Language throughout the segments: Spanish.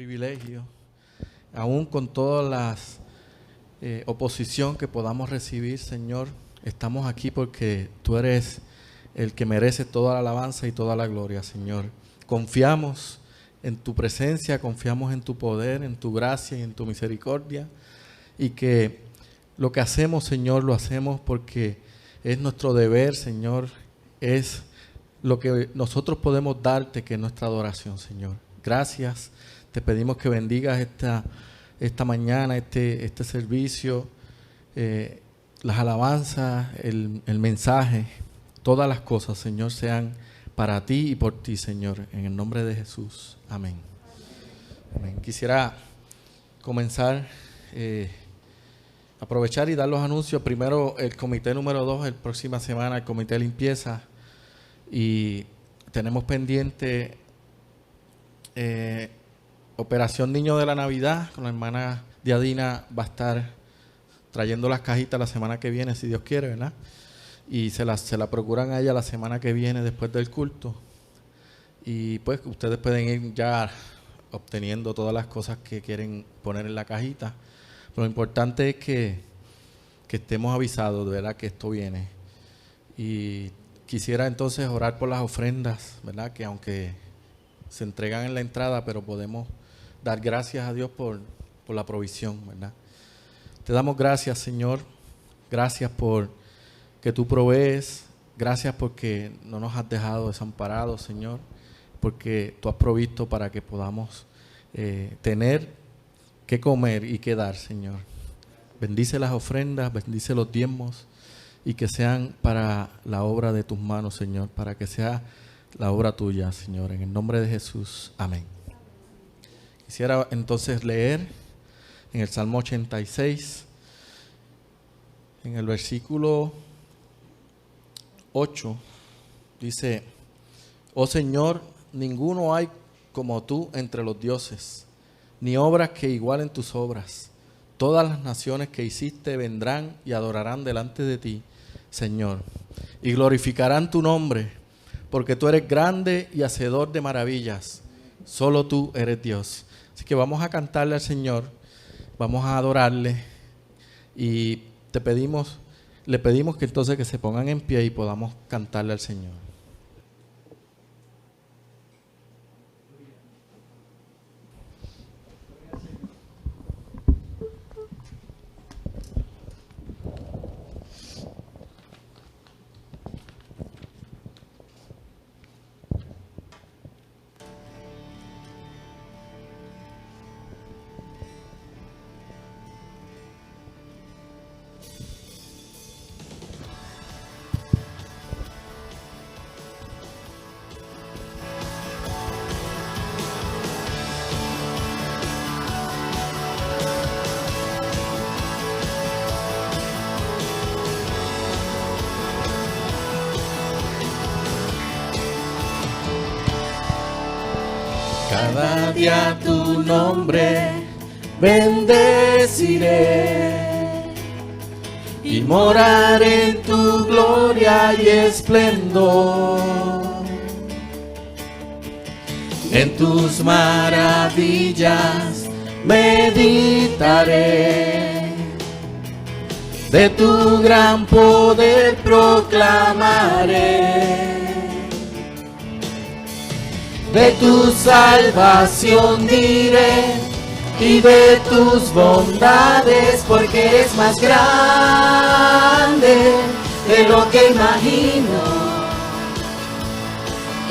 privilegio, aún con todas las oposición que podamos recibir, Señor. Estamos aquí porque Tú eres el que merece toda la alabanza y toda la gloria, Señor. Confiamos en Tu presencia, confiamos en Tu poder, en Tu gracia y en Tu misericordia, y que lo que hacemos, Señor, lo hacemos porque es nuestro deber, Señor, es lo que nosotros podemos darte, que es nuestra adoración, Señor. Gracias, te pedimos que bendigas esta mañana, este servicio, las alabanzas, el mensaje, todas las cosas, Señor, sean para Ti y por Ti, Señor, en el nombre de Jesús. Amén. Amén. Quisiera comenzar, aprovechar y dar los anuncios. Primero, el comité número 2, la próxima semana, el comité de limpieza, y tenemos pendiente Operación Niño de la Navidad. Con la hermana Diadina va a estar trayendo las cajitas la semana que viene, si Dios quiere, ¿verdad? Y se la procuran a ella la semana que viene después del culto. Y pues ustedes pueden ir ya obteniendo todas las cosas que quieren poner en la cajita. Pero lo importante es que estemos avisados, ¿verdad?, que esto viene. Y quisiera entonces orar por las ofrendas, ¿verdad?, que aunque se entregan en la entrada, pero podemos dar gracias a Dios por la provisión, ¿verdad? Te damos gracias, Señor. Gracias por que Tú provees. Gracias porque no nos has dejado desamparados, Señor. Porque Tú has provisto para que podamos tener que comer y que dar, Señor. Bendice las ofrendas, bendice los diezmos, y que sean para la obra de Tus manos, Señor, para que sea la obra Tuya, Señor, en el nombre de Jesús. Amén. Quisiera entonces leer en el Salmo 86, en el versículo 8, dice: Oh Señor, ninguno hay como Tú entre los dioses, ni obras que igualen Tus obras. Todas las naciones que hiciste vendrán y adorarán delante de Ti, Señor, y glorificarán Tu nombre, porque Tú eres grande y hacedor de maravillas. Solo Tú eres Dios. Así que vamos a cantarle al Señor, vamos a adorarle, y le pedimos que entonces que se pongan en pie y podamos cantarle al Señor. Cada día Tu nombre bendeciré y moraré en Tu gloria y esplendor. En Tus maravillas meditaré, de Tu gran poder proclamaré. De Tu salvación diré y de Tus bondades, porque eres más grande de lo que imagino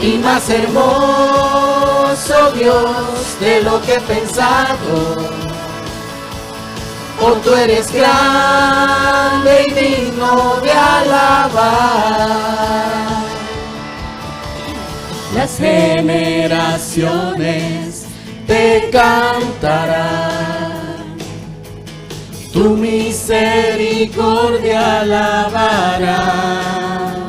y más hermoso, Dios, de lo que he pensado. Oh, Tú eres grande y digno de alabar. Las generaciones Te cantarán, Tu misericordia alabarán.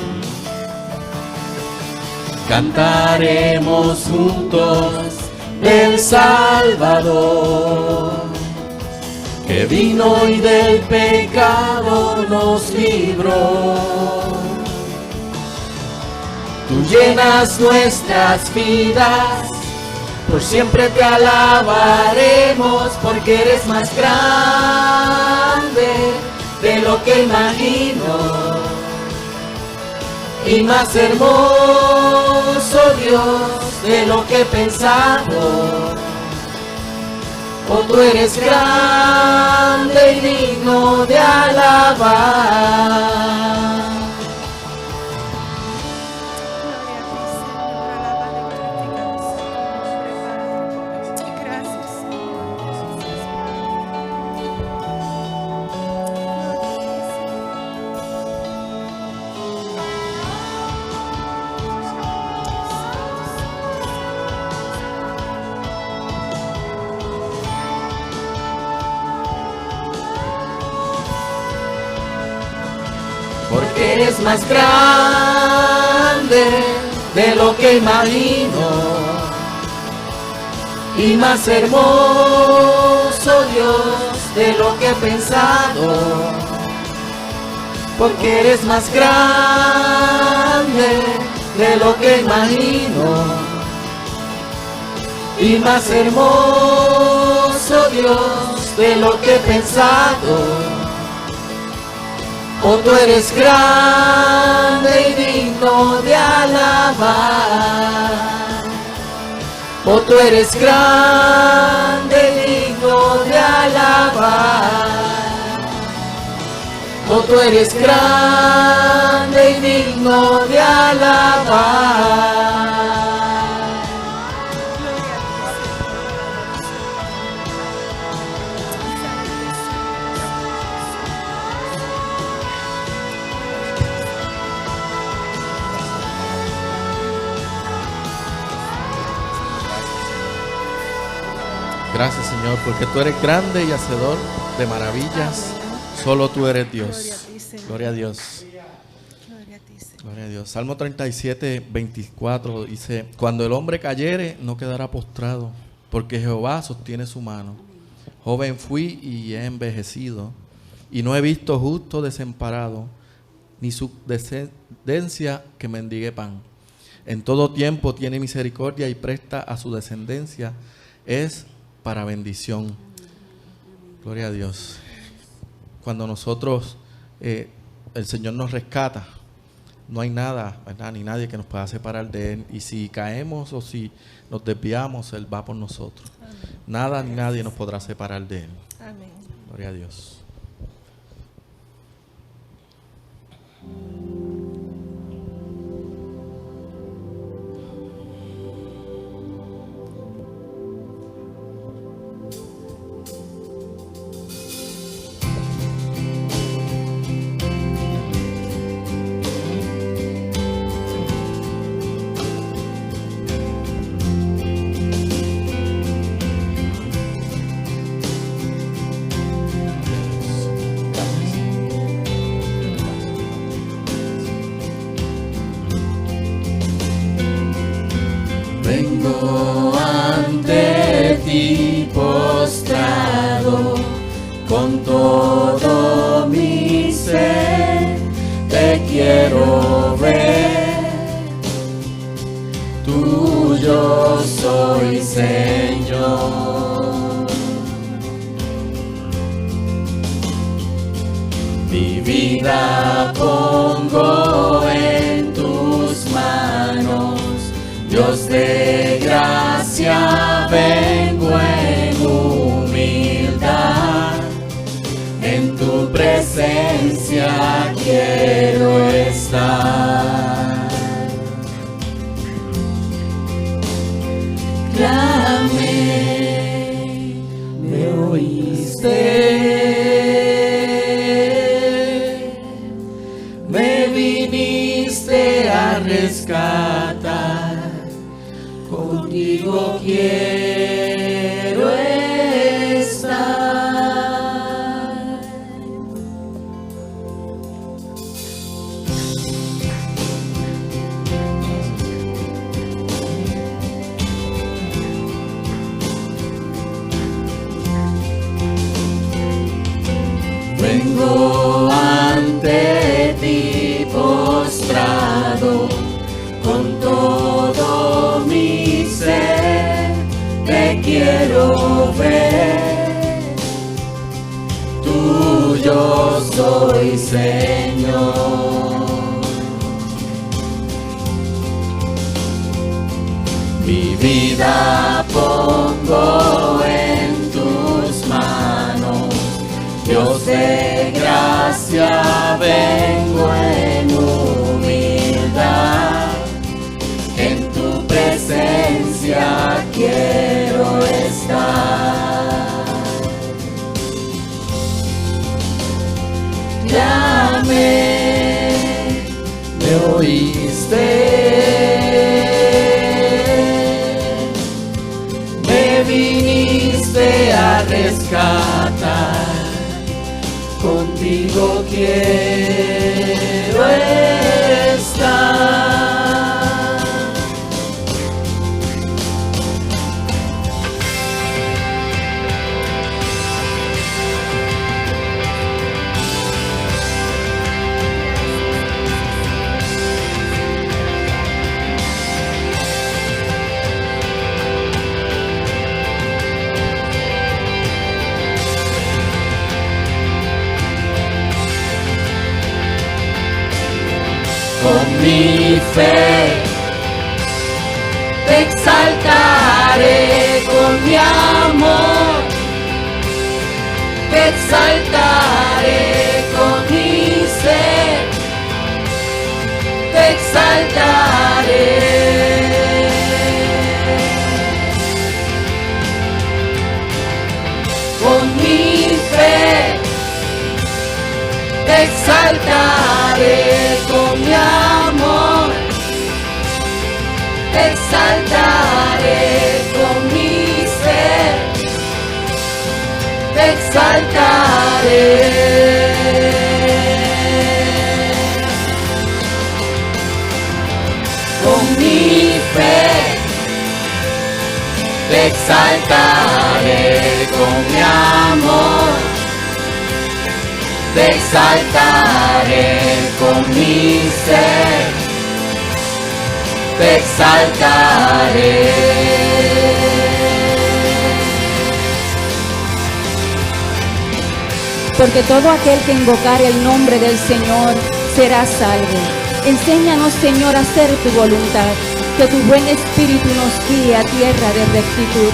Cantaremos juntos del Salvador, que vino y del pecado nos libró. Tú llenas nuestras vidas por siempre te alabaremos, porque eres más grande de lo que imagino y más hermoso, Dios, de lo que he pensado. Oh, tú eres grande y digno de alabar. Porque eres más grande de lo que imagino y más hermoso, Dios, de lo que he pensado. Porque eres más grande de lo que imagino y más hermoso, Dios, de lo que he pensado. Oh, tú eres grande y digno de alabar. Oh, tú eres grande y digno de alabar. Oh, tú eres grande y digno de alabar. Gracias, Señor, porque tú eres grande y hacedor de maravillas. Solo tú eres Dios. Gloria a Dios. Gloria a Dios. Salmo 37, 24 dice: cuando el hombre cayere, no quedará postrado, porque Jehová sostiene su mano. Joven fui y he envejecido, y no he visto justo desamparado, ni su descendencia que mendigue pan. En todo tiempo tiene misericordia y presta a su descendencia. Es para bendición. Gloria a Dios. Cuando nosotros, el Señor nos rescata, no hay nada, ¿verdad?, ni nadie que nos pueda separar de Él. Y si caemos o si nos desviamos, Él va por nosotros. Amén. Nada ni nadie nos podrá separar de Él. Amén. Gloria a Dios. Vengo ante ti postrado con todo mi ser, te quiero ver, tuyo soy, Señor. Mi vida pongo en tus manos, Dios de gracia, vengo en humildad, en tu presencia quiero estar. Clamé, me oíste, me viniste a rescatar. Contigo quiero hoy, Señor. Mi vida pongo en tus manos, Dios de gracia, vengo en humildad, en tu presencia quiero estar. Llamé, me oíste, me viniste a rescatar, contigo quiero estar. Con mi fe te exaltaré, con mi amor te exaltaré, con mi ser te exaltaré. Con mi fe te exaltaré, con mi amor te exaltaré, con mi ser te exaltaré. Con mi fe te exaltaré, con mi amor te exaltaré, con mi ser te exaltaré. Porque todo aquel que invocare el nombre del Señor será salvo. Enséñanos, Señor, a hacer tu voluntad, que tu buen espíritu nos guíe a tierra de rectitud.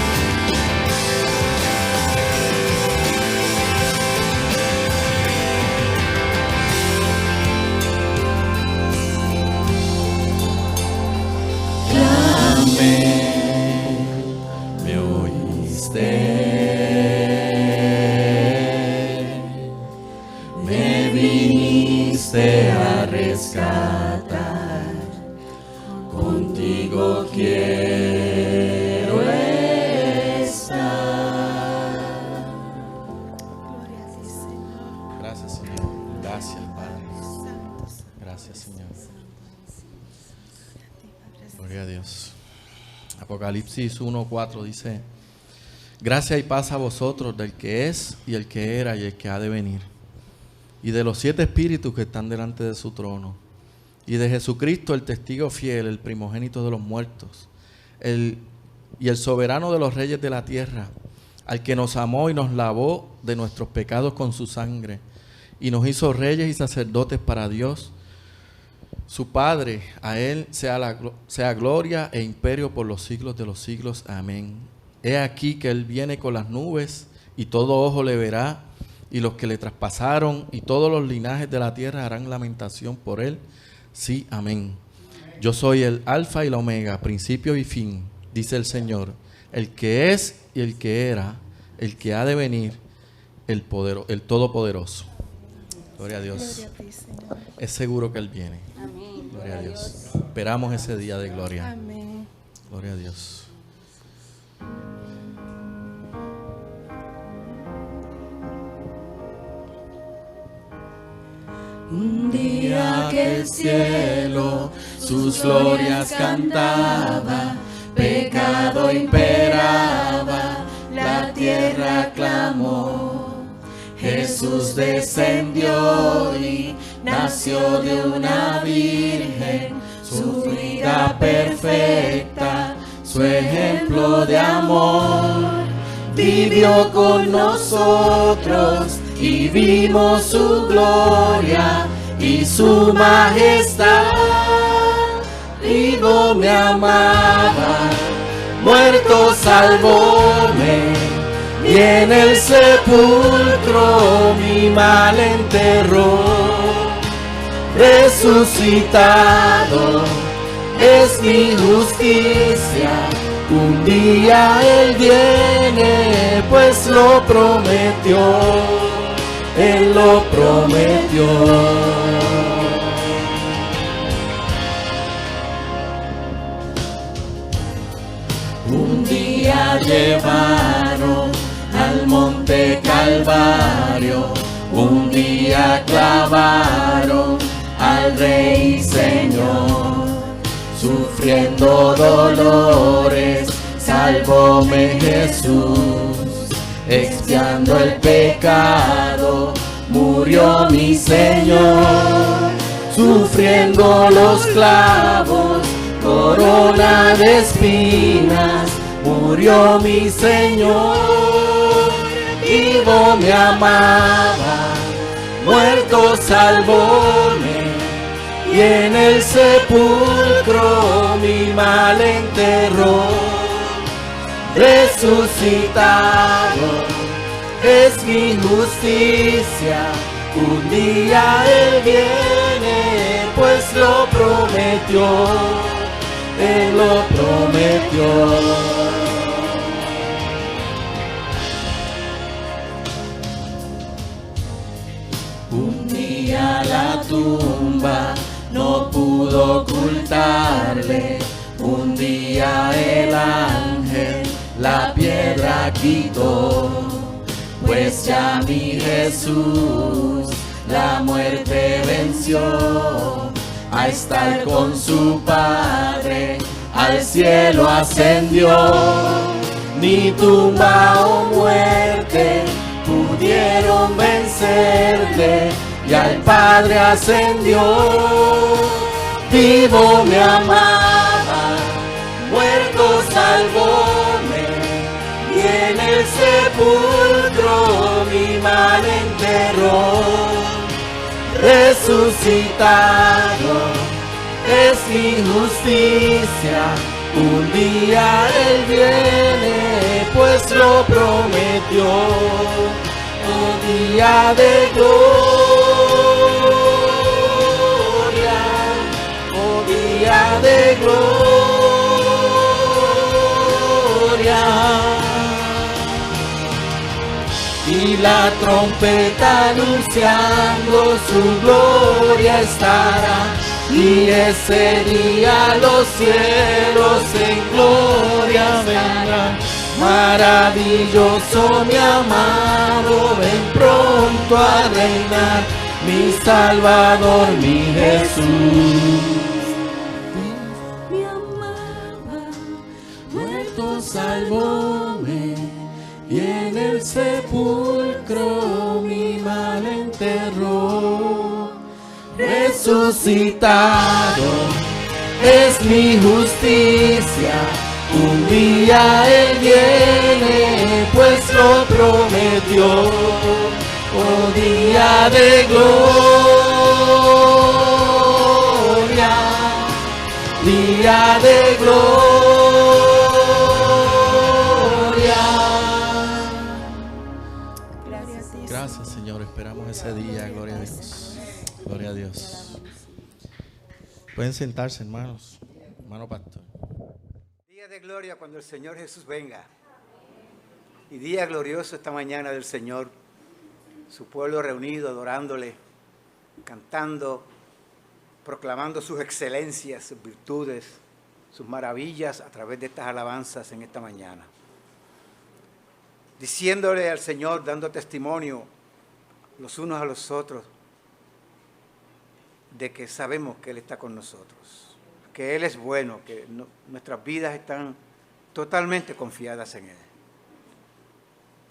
Me oíste, me viniste a rescatar, contigo quiero estar. Gracias, Señor. Gracias, Padre. Gracias, Señor. Gloria a Dios. Apocalipsis 1:4 dice: gracia y paz a vosotros del que es y el que era y el que ha de venir, y de los 7 espíritus que están delante de su trono, y de Jesucristo el testigo fiel, el primogénito de los muertos, y el soberano de los reyes de la tierra, al que nos amó y nos lavó de nuestros pecados con su sangre, y nos hizo reyes y sacerdotes para Dios su Padre. A Él sea gloria e imperio por los siglos de los siglos. Amén. He aquí que Él viene con las nubes, y todo ojo le verá, y los que le traspasaron, y todos los linajes de la tierra harán lamentación por Él. Sí, amén. Yo soy el Alfa y la Omega, principio y fin, dice el Señor, el que es y el que era, el que ha de venir, el Todopoderoso. Gloria a Dios. Gloria a ti, Señor. Es seguro que Él viene. Amén. Gloria a Dios. Esperamos ese día de gloria. Amén. Gloria a Dios. Un día que el cielo sus glorias cantaba, pecado imperaba, la tierra clamó. Jesús descendió y nació de una virgen, su vida perfecta, su ejemplo de amor. Vivió con nosotros y vimos su gloria y su majestad. Vivo me amaba, muerto salvóme, y en el sepulcro mi mal enterró. Resucitado es mi justicia, un día Él viene, pues lo prometió, Él lo prometió. Un día llevaron al monte Calvario, un día clavaron al Rey y Señor, sufriendo dolores, salvóme Jesús, expiando el pecado, murió mi Señor, sufriendo los clavos, corona de espinas, murió mi Señor. Vivo me amaba, muerto salvóme, y en el sepulcro mi mal enterró. Resucitado es mi justicia, un día Él viene, pues lo prometió, Él lo prometió. Un día la tumba no pudo ocultarle, un día el ángel la piedra quitó, pues ya mi Jesús la muerte venció, a estar con su Padre al cielo ascendió. Ni tumba o muerte pudieron vencerle, y al Padre ascendió. Vivo me amaba, muerto salvóme, y en el sepulcro mi mal enterró. Resucitado es mi justicia, un día Él viene, pues lo prometió. Un día de gloria, oh día de gloria. Y la trompeta anunciando su gloria estará, y ese día los cielos en gloria vendrán. Maravilloso mi amado, ven pronto a reinar, mi Salvador, mi Jesús. Mi amaba, muerto salvóme, y en el sepulcro mi mal enterró. Resucitado es mi justicia, un día Él viene, pues lo prometió. Oh día de gloria, día de gloria. Gracias, Señor. Esperamos ese día. Gloria a Dios. Gloria a Dios. Pueden sentarse, hermanos. Hermano pastor. Día de gloria cuando el Señor Jesús venga. Y día glorioso esta mañana del Señor. Su pueblo reunido, adorándole, cantando, proclamando sus excelencias, sus virtudes, sus maravillas a través de estas alabanzas en esta mañana. Diciéndole al Señor, dando testimonio los unos a los otros, de que sabemos que Él está con nosotros, que Él es bueno, que nuestras vidas están totalmente confiadas en Él.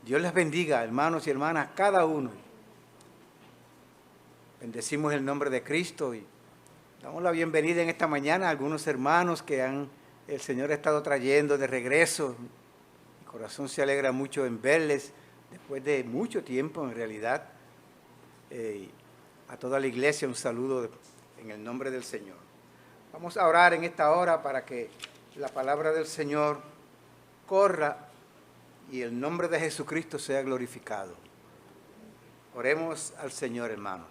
Dios les bendiga, hermanos y hermanas, cada uno. Bendecimos el nombre de Cristo y damos la bienvenida en esta mañana a algunos hermanos que el Señor ha estado trayendo de regreso. Mi corazón se alegra mucho en verles después de mucho tiempo, en realidad. A toda la iglesia un saludo en el nombre del Señor. Vamos a orar en esta hora para que la palabra del Señor corra y el nombre de Jesucristo sea glorificado. Oremos al Señor, hermanos.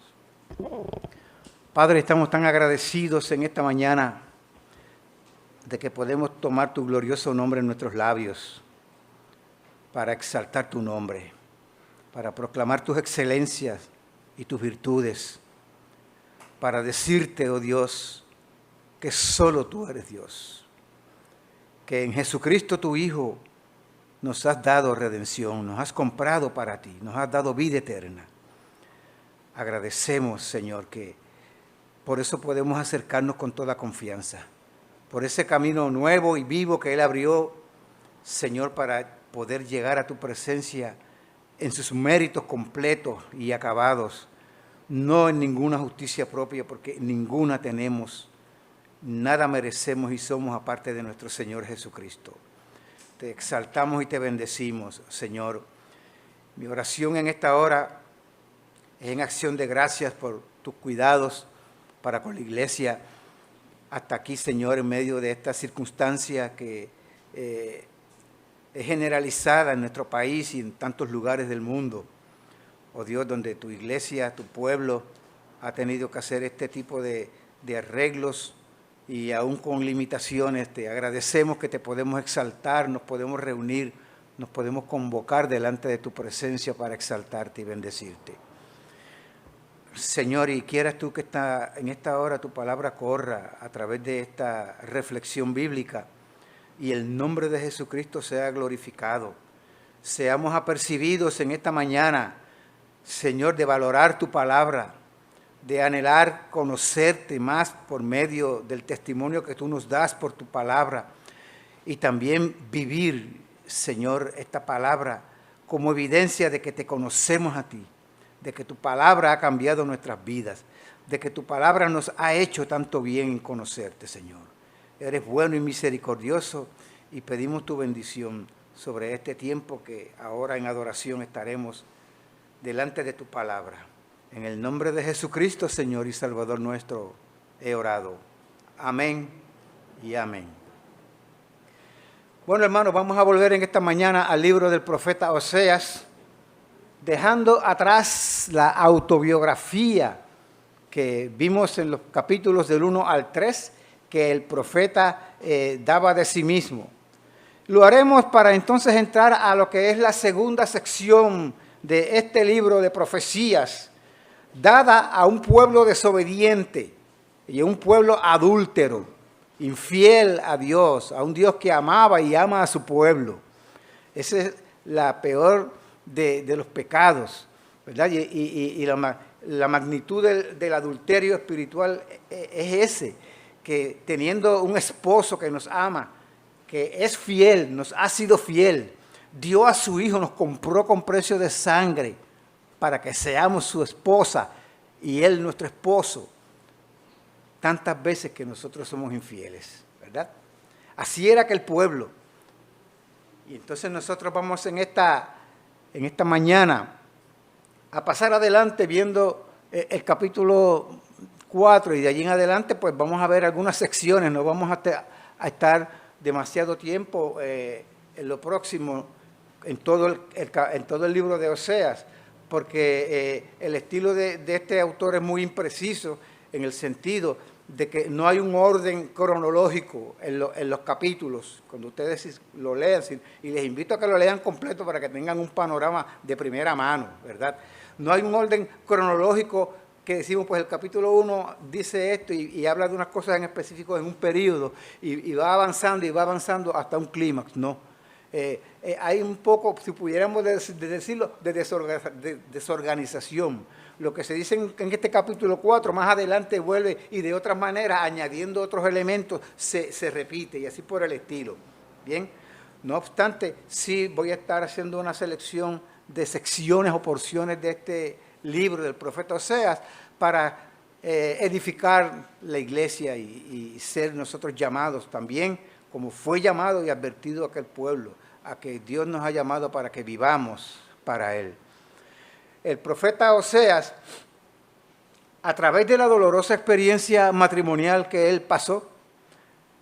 Padre, estamos tan agradecidos en esta mañana de que podemos tomar tu glorioso nombre en nuestros labios para exaltar tu nombre, para proclamar tus excelencias y tus virtudes, para decirte, oh Dios, que solo tú eres Dios, que en Jesucristo tu Hijo nos has dado redención, nos has comprado para ti, nos has dado vida eterna. Agradecemos, Señor, que por eso podemos acercarnos con toda confianza, por ese camino nuevo y vivo que Él abrió, Señor, para poder llegar a tu presencia en sus méritos completos y acabados, no en ninguna justicia propia, porque ninguna tenemos, nada merecemos y somos aparte de nuestro Señor Jesucristo. Te exaltamos y te bendecimos, Señor. Mi oración en esta hora es en acción de gracias por tus cuidados para con la iglesia hasta aquí, Señor, en medio de esta circunstancia que es generalizada en nuestro país y en tantos lugares del mundo. Oh Dios, donde tu iglesia, tu pueblo ha tenido que hacer este tipo de arreglos y aún con limitaciones. Te agradecemos que te podemos exaltar, nos podemos reunir, nos podemos convocar delante de tu presencia para exaltarte y bendecirte. Señor, y quieras tú que en esta hora tu palabra corra a través de esta reflexión bíblica y el nombre de Jesucristo sea glorificado. Seamos apercibidos en esta mañana, Señor, de valorar tu palabra, de anhelar conocerte más por medio del testimonio que tú nos das por tu palabra y también vivir, Señor, esta palabra como evidencia de que te conocemos a ti, de que tu palabra ha cambiado nuestras vidas, de que tu palabra nos ha hecho tanto bien en conocerte, Señor. Eres bueno y misericordioso y pedimos tu bendición sobre este tiempo que ahora en adoración estaremos delante de tu palabra. En el nombre de Jesucristo, Señor y Salvador nuestro, he orado. Amén y amén. Bueno, hermanos, vamos a volver en esta mañana al libro del profeta Oseas, dejando atrás la autobiografía que vimos en los capítulos del 1 al 3, que el profeta daba de sí mismo. Lo haremos para entonces entrar a lo que es la segunda sección de este libro de profecías, dada a un pueblo desobediente y a un pueblo adúltero, infiel a Dios, a un Dios que amaba y ama a su pueblo. Esa es la peor de los pecados, ¿verdad? Y la magnitud del adulterio espiritual es ese, que teniendo un esposo que nos ama, que es fiel, nos ha sido fiel, dio a su hijo, nos compró con precio de sangre para que seamos su esposa y él nuestro esposo, tantas veces que nosotros somos infieles, ¿verdad? Así era aquel pueblo. Y entonces nosotros vamos en esta mañana a pasar adelante viendo el capítulo 4 y de allí en adelante pues vamos a ver algunas secciones, no vamos a estar demasiado tiempo en lo próximo, en todo el libro de Oseas, porque el estilo de este autor es muy impreciso en el sentido de que no hay un orden cronológico en los capítulos, cuando ustedes lo lean, y les invito a que lo lean completo para que tengan un panorama de primera mano, ¿verdad? No hay un orden cronológico que decimos, pues el capítulo 1 dice esto y habla de unas cosas en específico en un periodo y va avanzando hasta un clímax, no. Hay un poco, si pudiéramos decirlo, de desorganización. Lo que se dice en este capítulo 4, más adelante vuelve y de otras maneras, añadiendo otros elementos, se repite y así por el estilo. Bien, no obstante, sí voy a estar haciendo una selección de secciones o porciones de este libro del profeta Oseas para edificar la iglesia y ser nosotros llamados también, como fue llamado y advertido aquel pueblo, a que Dios nos ha llamado para que vivamos para Él. El profeta Oseas a través de la dolorosa experiencia matrimonial que él pasó,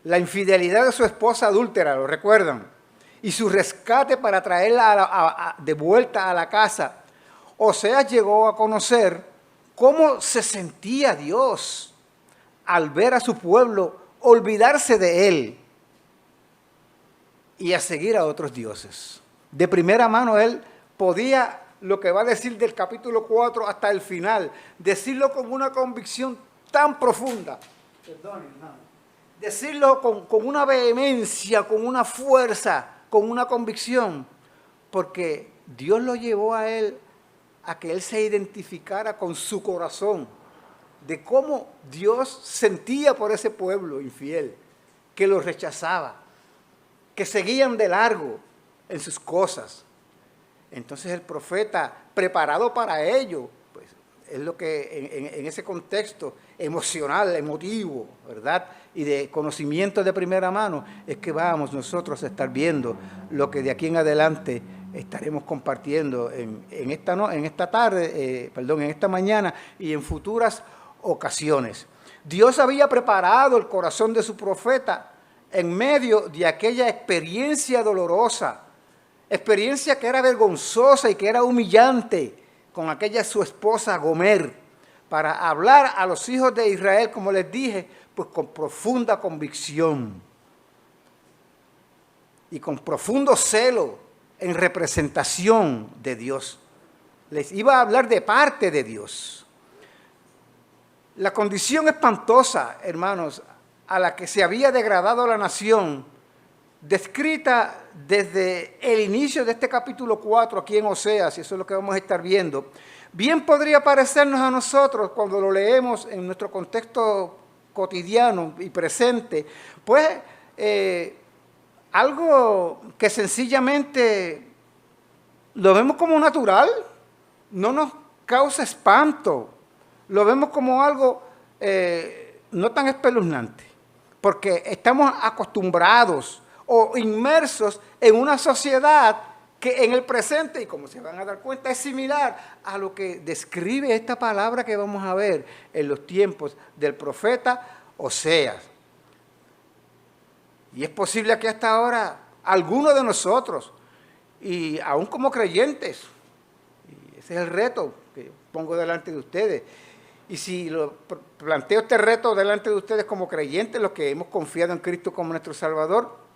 la infidelidad de su esposa adúltera, ¿lo recuerdan? Y su rescate para traerla de vuelta a la casa, Oseas llegó a conocer cómo se sentía Dios al ver a su pueblo olvidarse de él y a seguir a otros dioses. De primera mano él podía, lo que va a decir del capítulo 4 hasta el final, decirlo con una convicción tan profunda, decirlo con una vehemencia, con una fuerza, con una convicción, porque Dios lo llevó a él a que él se identificara con su corazón, de cómo Dios sentía por ese pueblo infiel, que lo rechazaba, que seguían de largo en sus cosas. Entonces el profeta, preparado para ello, pues es lo que en ese contexto emocional, emotivo, ¿verdad? Y de conocimiento de primera mano, es que vamos nosotros a estar viendo lo que de aquí en adelante estaremos compartiendo en esta mañana y en futuras ocasiones. Dios había preparado el corazón de su profeta en medio de aquella experiencia dolorosa, experiencia que era vergonzosa y que era humillante con aquella su esposa Gomer, para hablar a los hijos de Israel, como les dije, pues con profunda convicción y con profundo celo en representación de Dios. Les iba a hablar de parte de Dios. La condición espantosa, hermanos, a la que se había degradado la nación, descrita desde el inicio de este capítulo 4 aquí en Oseas, y eso es lo que vamos a estar viendo, bien podría parecernos a nosotros cuando lo leemos en nuestro contexto cotidiano y presente, pues algo que sencillamente lo vemos como natural, no nos causa espanto, lo vemos como algo no tan espeluznante, porque estamos acostumbrados o inmersos en una sociedad que en el presente, y como se van a dar cuenta, es similar a lo que describe esta palabra que vamos a ver en los tiempos del profeta Oseas. Y es posible que hasta ahora algunos de nosotros, y aún como creyentes, y ese es el reto que pongo delante de ustedes, y si lo planteo este reto delante de ustedes como creyentes, los que hemos confiado en Cristo como nuestro Salvador,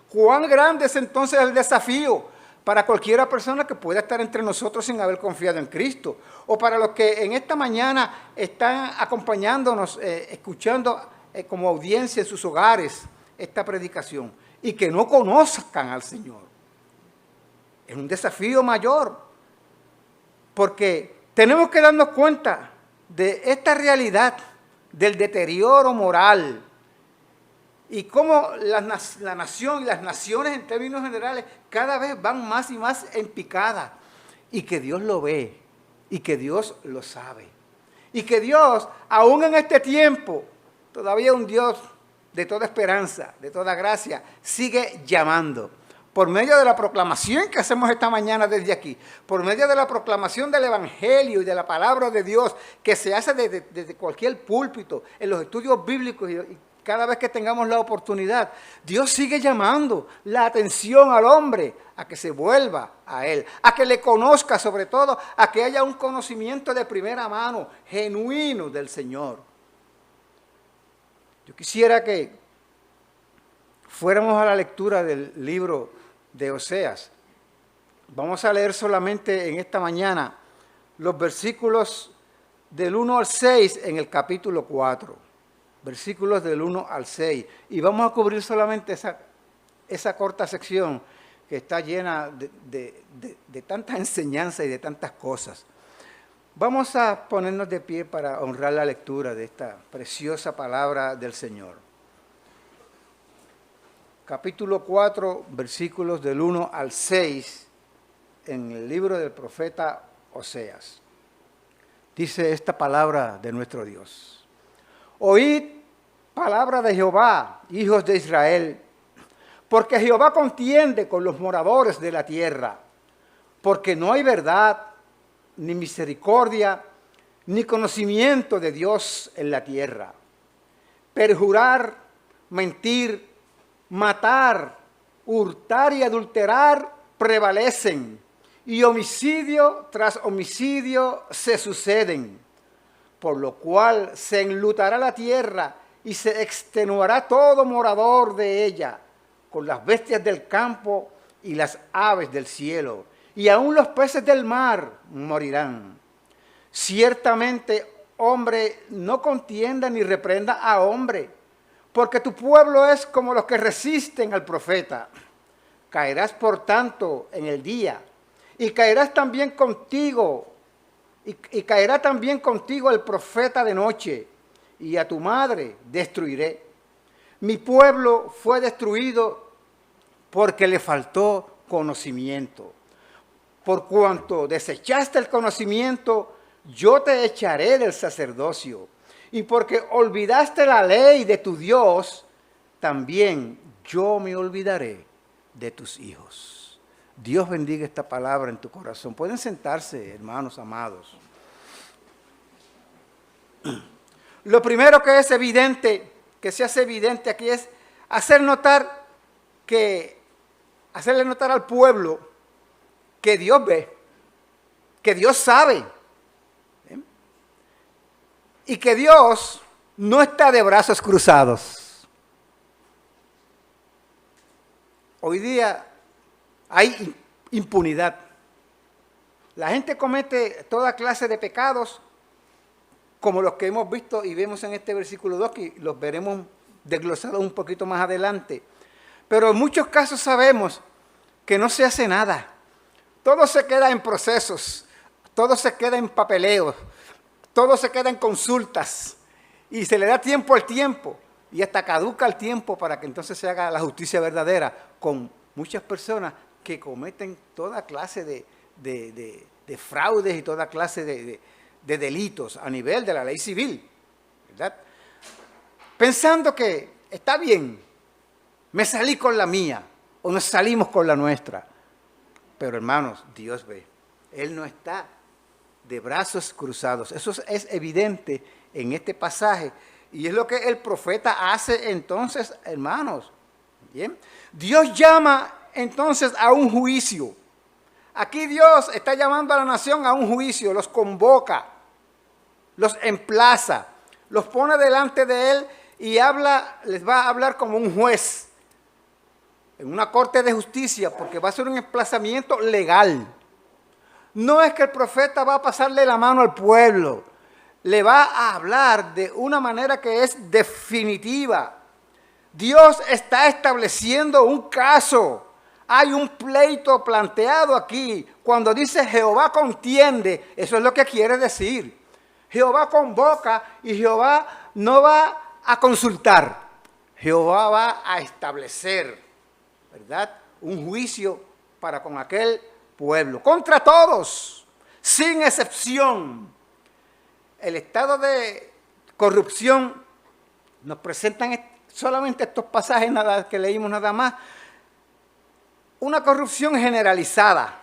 ¿cuán grande es entonces el desafío para cualquiera persona que pueda estar entre nosotros sin haber confiado en Cristo? O para los que en esta mañana están acompañándonos, escuchando como audiencia en sus hogares esta predicación y que no conozcan al Señor. Es un desafío mayor, porque tenemos que darnos cuenta de esta realidad del deterioro moral y cómo la nación y las naciones en términos generales cada vez van más y más en picada, y que Dios lo ve y que Dios lo sabe y que Dios, aún en este tiempo, todavía un Dios de toda esperanza, de toda gracia, sigue llamando. Por medio de la proclamación que hacemos esta mañana desde aquí, por medio de la proclamación del Evangelio y de la palabra de Dios que se hace desde cualquier púlpito, en los estudios bíblicos y cada vez que tengamos la oportunidad, Dios sigue llamando la atención al hombre a que se vuelva a Él, a que le conozca, sobre todo, a que haya un conocimiento de primera mano, genuino del Señor. Yo quisiera que fuéramos a la lectura del libro de Oseas. Vamos a leer solamente en esta mañana los versículos del 1 al 6 en el capítulo 4. Versículos del 1 al 6. Y vamos a cubrir solamente esa corta sección que está llena de tanta enseñanza y de tantas cosas. Vamos a ponernos de pie para honrar la lectura de esta preciosa palabra del Señor. Capítulo 4, versículos del 1 al 6, en el libro del profeta Oseas. Dice esta palabra de nuestro Dios. Oíd palabra de Jehová, hijos de Israel, porque Jehová contiende con los moradores de la tierra, porque no hay verdad ni misericordia ni conocimiento de Dios en la tierra. Perjurar, mentir, matar, hurtar y adulterar prevalecen, y homicidio tras homicidio se suceden, por lo cual se enlutará la tierra y se extenuará todo morador de ella, con las bestias del campo y las aves del cielo, y aun los peces del mar morirán. Ciertamente, hombre no contienda ni reprenda a hombre, porque tu pueblo es como los que resisten al profeta. Caerás por tanto en el día, y caerás también contigo, y caerá también contigo el profeta de noche, y a tu madre destruiré. Mi pueblo fue destruido porque le faltó conocimiento. Por cuanto desechaste el conocimiento, yo te echaré del sacerdocio. Y porque olvidaste la ley de tu Dios, también yo me olvidaré de tus hijos. Dios bendiga esta palabra en tu corazón. Pueden sentarse, hermanos amados. Lo primero que es evidente, que se hace evidente aquí, es hacerle notar al pueblo que Dios ve, que Dios sabe, ¿sí? Y que Dios no está de brazos cruzados. Hoy día hay impunidad. La gente comete toda clase de pecados, como los que hemos visto y vemos en este versículo 2, que los veremos desglosados un poquito más adelante. Pero en muchos casos sabemos que no se hace nada. Todo se queda en procesos, todo se queda en papeleos, todo se queda en consultas, y se le da tiempo al tiempo, y hasta caduca el tiempo para que entonces se haga la justicia verdadera con muchas personas que cometen toda clase de fraudes y toda clase de delitos a nivel de la ley civil, ¿verdad? Pensando que está bien, me salí con la mía, o nos salimos con la nuestra. Pero hermanos, Dios ve, Él no está de brazos cruzados. Eso es evidente en este pasaje, y es lo que el profeta hace entonces, hermanos. ¿Bien? Dios llama entonces a un juicio. Aquí Dios está llamando a la nación a un juicio, los convoca, los emplaza, los pone delante de Él y les va a hablar como un juez en una corte de justicia, porque va a ser un emplazamiento legal. No es que el profeta va a pasarle la mano al pueblo, le va a hablar de una manera que es definitiva. Dios está estableciendo un caso. Hay un pleito planteado aquí. Cuando dice Jehová contiende, eso es lo que quiere decir. Jehová convoca y Jehová no va a consultar. Jehová va a establecer, ¿verdad?, un juicio para con aquel pueblo, contra todos, sin excepción. El estado de corrupción nos presentan solamente estos pasajes que leímos nada más, una corrupción generalizada,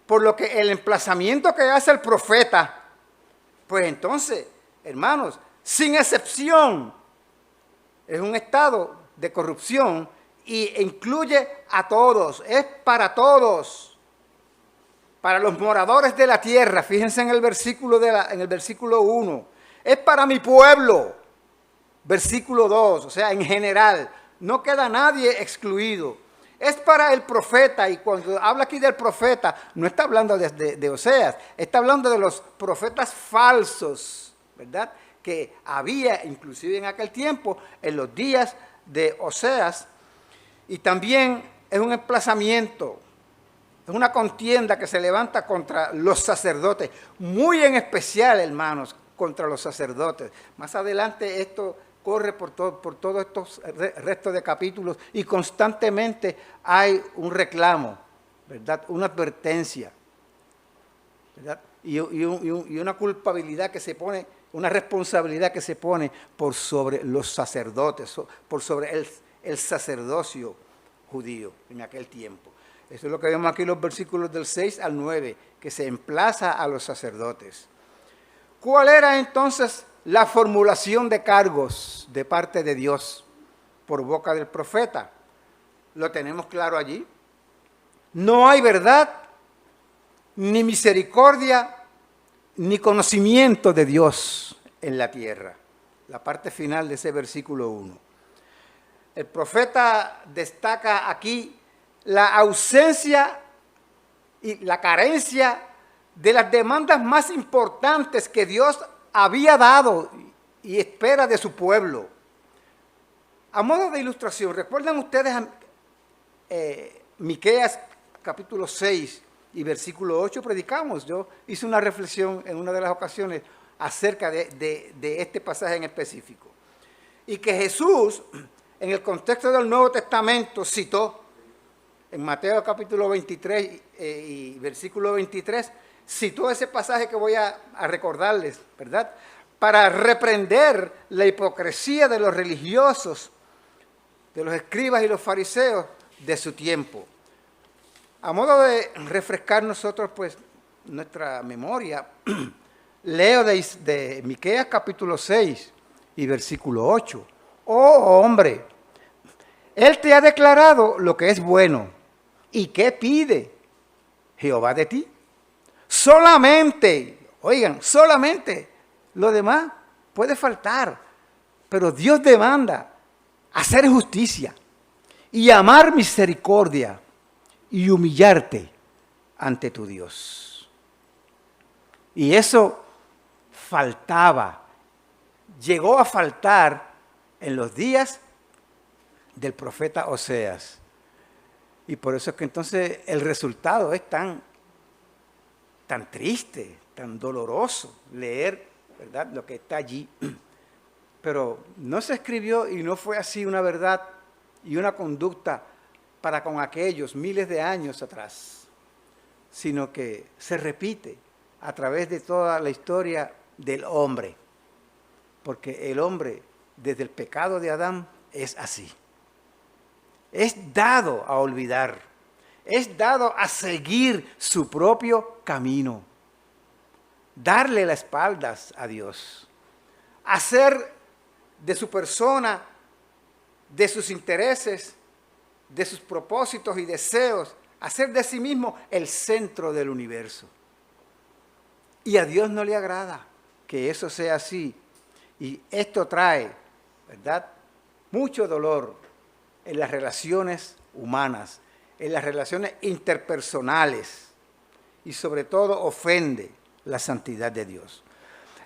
por lo que el emplazamiento que hace el profeta, pues entonces, hermanos, sin excepción, es un estado de corrupción y incluye a todos, es para todos, para los moradores de la tierra. Fíjense en el versículo 1, es para mi pueblo, versículo 2, o sea, en general, no queda nadie excluido. Es para el profeta, y cuando habla aquí del profeta, no está hablando de Oseas, está hablando de los profetas falsos, ¿verdad?, que había inclusive en aquel tiempo, en los días de Oseas. Y también es un emplazamiento, es una contienda que se levanta contra los sacerdotes, muy en especial, hermanos, contra los sacerdotes. Más adelante esto corre por todos estos restos de capítulos, y constantemente hay un reclamo, ¿verdad?, una advertencia, ¿verdad?, y una culpabilidad que se pone, una responsabilidad que se pone por sobre los sacerdotes, por sobre el sacerdocio judío en aquel tiempo. Eso es lo que vemos aquí en los versículos del 6 al 9, que se emplaza a los sacerdotes. ¿Cuál era entonces la formulación de cargos de parte de Dios por boca del profeta? Lo tenemos claro allí. No hay verdad, ni misericordia, ni conocimiento de Dios en la tierra. La parte final de ese versículo 1. El profeta destaca aquí la ausencia y la carencia de las demandas más importantes que Dios había dado y espera de su pueblo. A modo de ilustración, ¿recuerdan ustedes Miqueas capítulo 6 y versículo 8? Predicamos, yo hice una reflexión en una de las ocasiones acerca de este pasaje en específico. Y que Jesús, en el contexto del Nuevo Testamento, citó en Mateo capítulo 23 y versículo 23, citó ese pasaje que voy a recordarles, ¿verdad? Para reprender la hipocresía de los religiosos, de los escribas y los fariseos de su tiempo. A modo de refrescar nosotros, pues, nuestra memoria, leo de Miqueas capítulo 6 y versículo 8. Oh hombre, Él te ha declarado lo que es bueno. ¿Y qué pide Jehová de ti? Solamente, oigan, solamente, lo demás puede faltar, pero Dios demanda hacer justicia y amar misericordia y humillarte ante tu Dios. Y eso faltaba, llegó a faltar en los días del profeta Oseas. Y por eso es que entonces el resultado es tan triste, tan doloroso leer, ¿verdad?, lo que está allí. Pero no se escribió y no fue así una verdad y una conducta para con aquellos miles de años atrás, sino que se repite a través de toda la historia del hombre, porque el hombre desde el pecado de Adán es así. Es dado a olvidar, es dado a seguir su propio camino, darle las espaldas a Dios, hacer de su persona, de sus intereses, de sus propósitos y deseos, hacer de sí mismo el centro del universo. Y a Dios no le agrada que eso sea así. Y esto trae, ¿verdad?, mucho dolor en las relaciones humanas, en las relaciones interpersonales, y sobre todo ofende la santidad de Dios.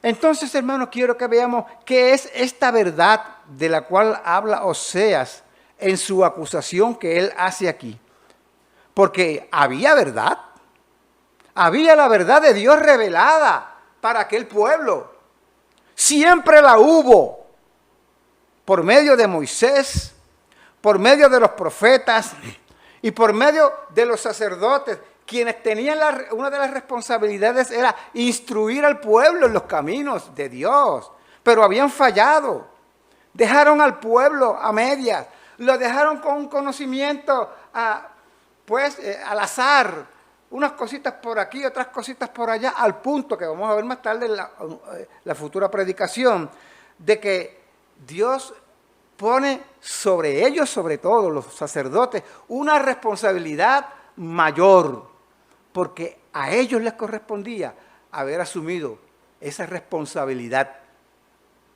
Entonces, hermanos, quiero que veamos qué es esta verdad de la cual habla Oseas en su acusación que él hace aquí. Porque había verdad, había la verdad de Dios revelada para aquel pueblo. Siempre la hubo, por medio de Moisés, por medio de los profetas y por medio de los sacerdotes, quienes tenían una de las responsabilidades era instruir al pueblo en los caminos de Dios, pero habían fallado. Dejaron al pueblo a medias, lo dejaron con un conocimiento al azar, unas cositas por aquí, otras cositas por allá, al punto que vamos a ver más tarde en la futura predicación, de que Dios pone sobre ellos, sobre todo los sacerdotes, una responsabilidad mayor, porque a ellos les correspondía haber asumido esa responsabilidad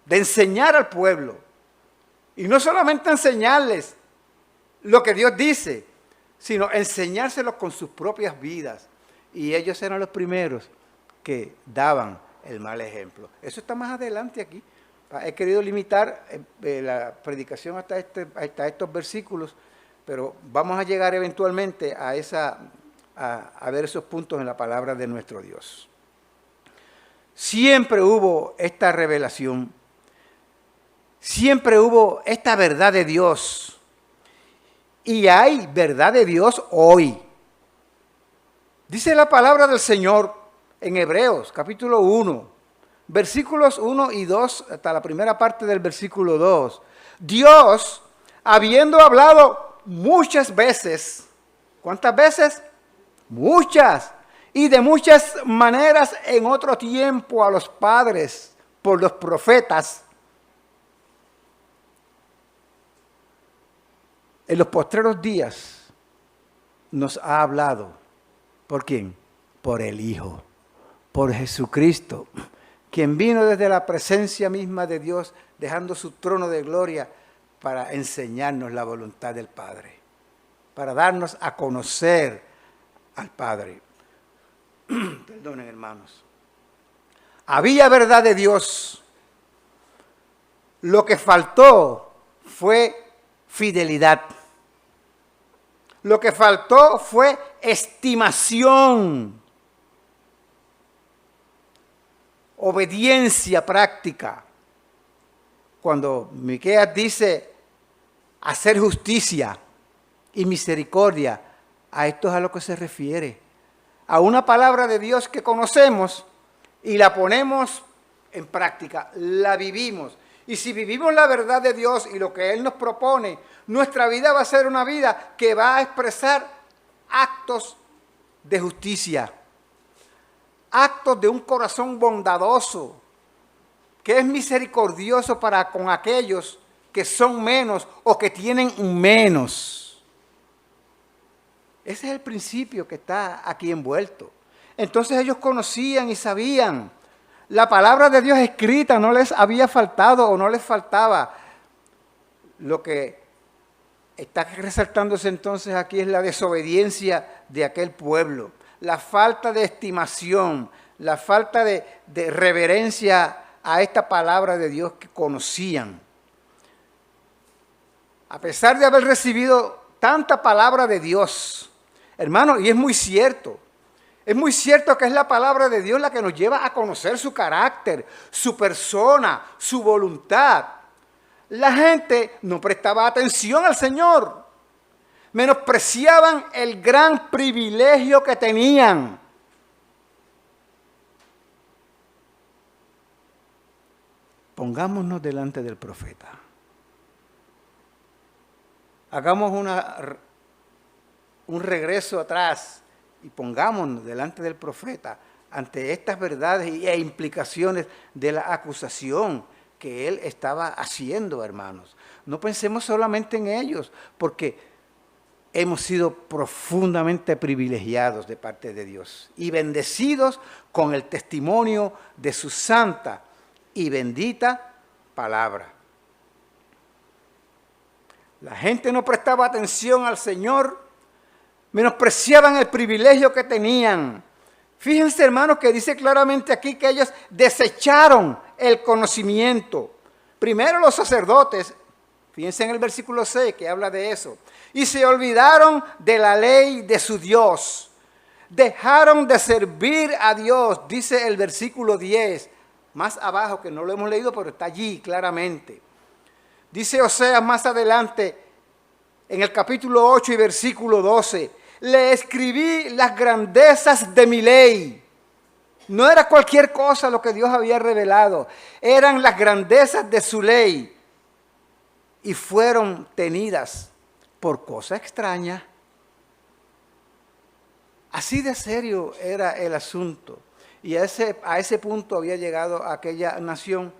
de enseñar al pueblo, y no solamente enseñarles lo que Dios dice, sino enseñárselos con sus propias vidas, y ellos eran los primeros que daban el mal ejemplo. Eso está más adelante aquí. He querido limitar la predicación hasta estos versículos, pero vamos a llegar eventualmente a ver esos puntos en la palabra de nuestro Dios. Siempre hubo esta revelación, siempre hubo esta verdad de Dios, y hay verdad de Dios hoy. Dice la palabra del Señor en Hebreos, capítulo 1, versículos 1 y 2, hasta la primera parte del versículo 2. Dios, habiendo hablado muchas veces, ¿cuántas veces? Muchas, y de muchas maneras en otro tiempo a los padres por los profetas, en los postreros días nos ha hablado. ¿Por quién? Por el Hijo, por Jesucristo, quien vino desde la presencia misma de Dios, dejando su trono de gloria para enseñarnos la voluntad del Padre, para darnos a conocer al Padre. Perdonen, hermanos. Había verdad de Dios. Lo que faltó fue fidelidad. Lo que faltó fue estimación, obediencia práctica. Cuando Miqueas dice hacer justicia y misericordia, a esto es a lo que se refiere. A una palabra de Dios que conocemos y la ponemos en práctica, la vivimos. Y si vivimos la verdad de Dios y lo que Él nos propone, nuestra vida va a ser una vida que va a expresar actos de justicia, actos de un corazón bondadoso, que es misericordioso para con aquellos que son menos o que tienen menos. Ese es el principio que está aquí envuelto. Entonces ellos conocían y sabían. La palabra de Dios escrita no les había faltado o no les faltaba. Lo que está resaltándose entonces aquí es la desobediencia de aquel pueblo, la falta de estimación, la falta de reverencia a esta palabra de Dios que conocían. A pesar de haber recibido tanta palabra de Dios, hermano, y es muy cierto que es la palabra de Dios la que nos lleva a conocer su carácter, su persona, su voluntad. La gente no prestaba atención al Señor, menospreciaban el gran privilegio que tenían. Pongámonos delante del profeta. Hagamos un regreso atrás y pongámonos delante del profeta ante estas verdades e implicaciones de la acusación que él estaba haciendo, hermanos. No pensemos solamente en ellos, porque hemos sido profundamente privilegiados de parte de Dios y bendecidos con el testimonio de su santa y bendita palabra. La gente no prestaba atención al Señor, menospreciaban el privilegio que tenían. Fíjense, hermanos, que dice claramente aquí que ellos desecharon el conocimiento. Primero los sacerdotes, fíjense en el versículo 6 que habla de eso, y se olvidaron de la ley de su Dios. Dejaron de servir a Dios, dice el versículo 10, más abajo, que no lo hemos leído, pero está allí claramente. Dice Oseas más adelante, en el capítulo 8 y versículo 12, le escribí las grandezas de mi ley. No era cualquier cosa lo que Dios había revelado, eran las grandezas de su ley y fueron tenidas por cosa extraña. Así de serio era el asunto y a ese punto había llegado aquella nación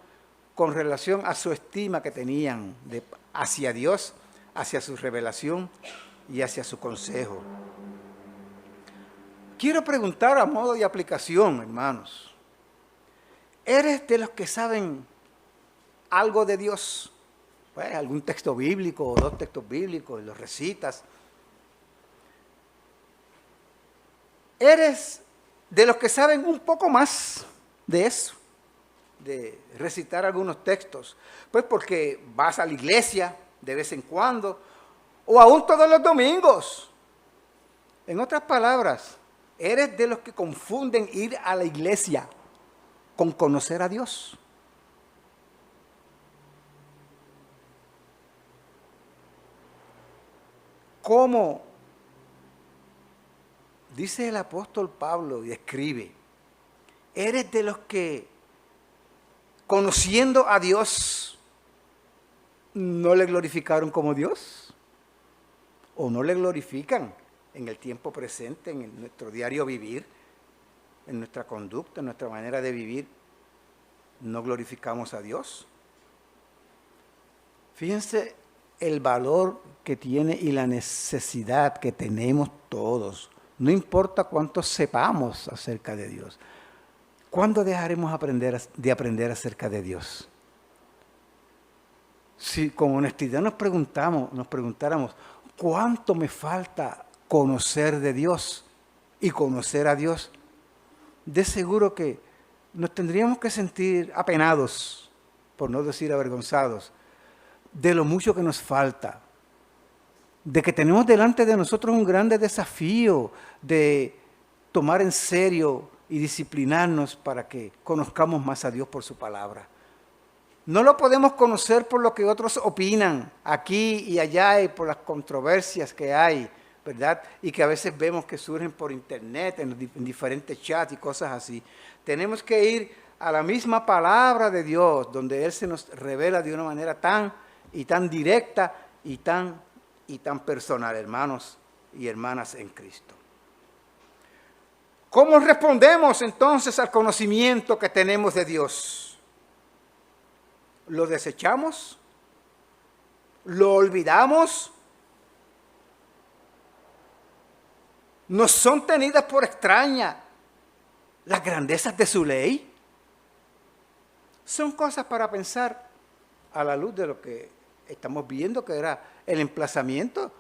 con relación a su estima que tenían hacia Dios, hacia su revelación y hacia su consejo. Quiero preguntar a modo de aplicación, hermanos, ¿eres de los que saben algo de Dios? Pues, algún texto bíblico o dos textos bíblicos, los recitas. ¿Eres de los que saben un poco más de eso? De recitar algunos textos, pues porque vas a la iglesia de vez en cuando, o aún todos los domingos. En otras palabras, eres de los que confunden ir a la iglesia con conocer a Dios. ¿Cómo? Dice el apóstol Pablo y escribe, eres de los que conociendo a Dios, ¿no le glorificaron como Dios? ¿O no le glorifican en el tiempo presente, en nuestro diario vivir? en nuestra conducta, en nuestra manera de vivir, no glorificamos a Dios. Fíjense el valor que tiene y la necesidad que tenemos todos. No importa cuánto sepamos acerca de Dios. ¿Cuándo dejaremos de aprender acerca de Dios? Si con honestidad nos preguntáramos, ¿cuánto me falta conocer de Dios y conocer a Dios? De seguro que nos tendríamos que sentir apenados, por no decir avergonzados, de lo mucho que nos falta, de que tenemos delante de nosotros un grande desafío de tomar en serio y disciplinarnos para que conozcamos más a Dios por su palabra. No lo podemos conocer por lo que otros opinan aquí y allá y por las controversias que hay, ¿verdad? Y que a veces vemos que surgen por internet, en diferentes chats y cosas así. Tenemos que ir a la misma palabra de Dios, donde Él se nos revela de una manera tan directa y tan personal, hermanos y hermanas en Cristo. ¿Cómo respondemos entonces al conocimiento que tenemos de Dios? ¿Lo desechamos? ¿Lo olvidamos? ¿Nos son tenidas por extrañas las grandezas de su ley? Son cosas para pensar a la luz de lo que estamos viendo, que era el emplazamiento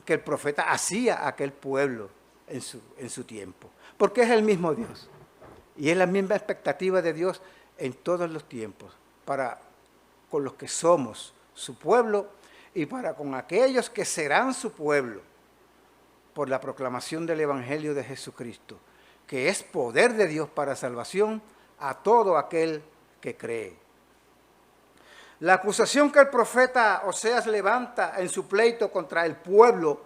que el profeta hacía a aquel pueblo en su tiempo. Porque es el mismo Dios. Y es la misma expectativa de Dios en todos los tiempos, para con los que somos su pueblo y para con aquellos que serán su pueblo, por la proclamación del Evangelio de Jesucristo, que es poder de Dios para salvación a todo aquel que cree. La acusación que el profeta Oseas levanta en su pleito contra el pueblo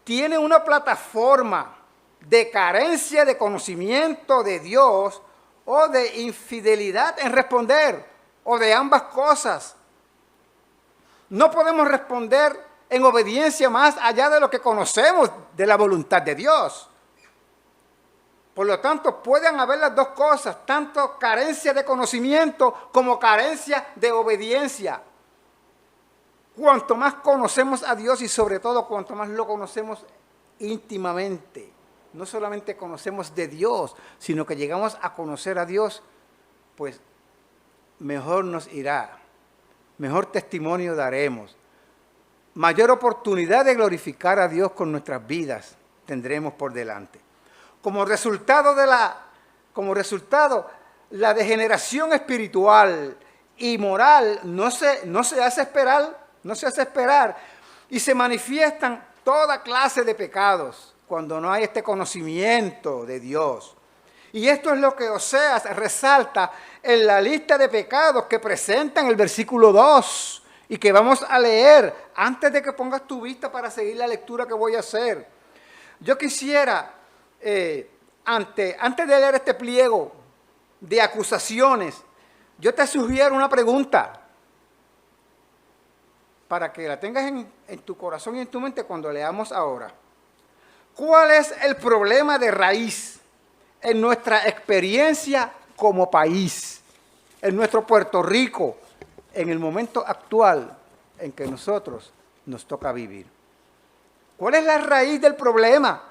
tiene una plataforma de carencia de conocimiento de Dios o de infidelidad en responder, o de ambas cosas. No podemos responder en obediencia más allá de lo que conocemos de la voluntad de Dios. Por lo tanto, pueden haber las dos cosas, tanto carencia de conocimiento como carencia de obediencia. Cuanto más conocemos a Dios y sobre todo cuanto más lo conocemos íntimamente, no solamente conocemos de Dios, sino que llegamos a conocer a Dios, pues mejor nos irá, mejor testimonio daremos, mayor oportunidad de glorificar a Dios con nuestras vidas tendremos por delante. Como resultado, la degeneración espiritual y moral no se hace esperar y se manifiestan toda clase de pecados cuando no hay este conocimiento de Dios. Y esto es lo que Oseas resalta en la lista de pecados que presenta en el versículo 2 y que vamos a leer antes de que pongas tu vista para seguir la lectura que voy a hacer. Yo quisiera, antes de leer este pliego de acusaciones, yo te sugiero una pregunta para que la tengas en tu corazón y en tu mente cuando leamos ahora. ¿Cuál es el problema de raíz en nuestra experiencia como país, en nuestro Puerto Rico, en el momento actual en que nosotros nos toca vivir? ¿Cuál es la raíz del problema?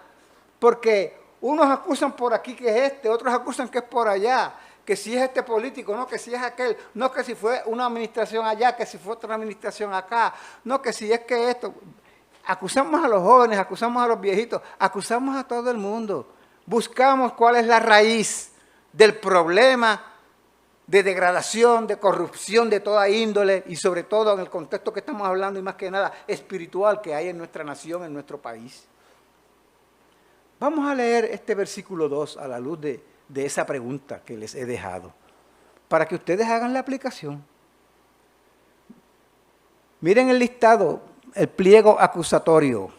Porque unos acusan por aquí que es este, otros acusan que es por allá, que si es este político, no, que si es aquel, no, que si fue una administración allá, que si fue otra administración acá, no, que si es que esto. Acusamos a los jóvenes, acusamos a los viejitos, acusamos a todo el mundo. Buscamos cuál es la raíz del problema de degradación, de corrupción de toda índole y sobre todo en el contexto que estamos hablando y más que nada espiritual que hay en nuestra nación, en nuestro país. Vamos a leer este versículo 2 a la luz de esa pregunta que les he dejado, para que ustedes hagan la aplicación. Miren el listado, el pliego acusatorio: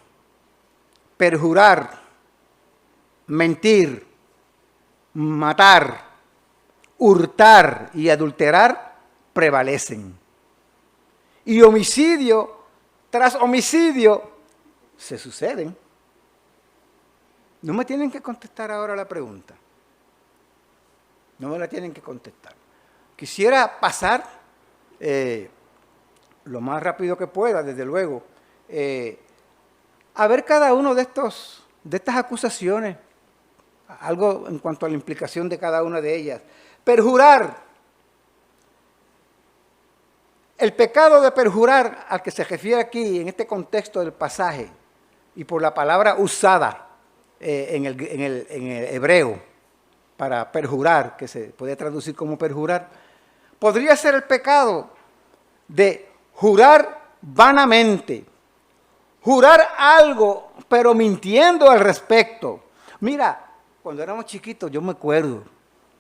perjurar, mentir, matar, hurtar y adulterar prevalecen. Y homicidio tras homicidio se suceden. No me tienen que contestar ahora la pregunta. No me la tienen que contestar. Quisiera pasar lo más rápido que pueda, desde luego, a ver cada uno de estas acusaciones, algo en cuanto a la implicación de cada una de ellas. Perjurar. El pecado de perjurar al que se refiere aquí, en este contexto del pasaje, y por la palabra usada en el hebreo, para perjurar, que se puede traducir como perjurar, podría ser el pecado de jurar vanamente, jurar algo, pero mintiendo al respecto. Mira, cuando éramos chiquitos, yo me acuerdo,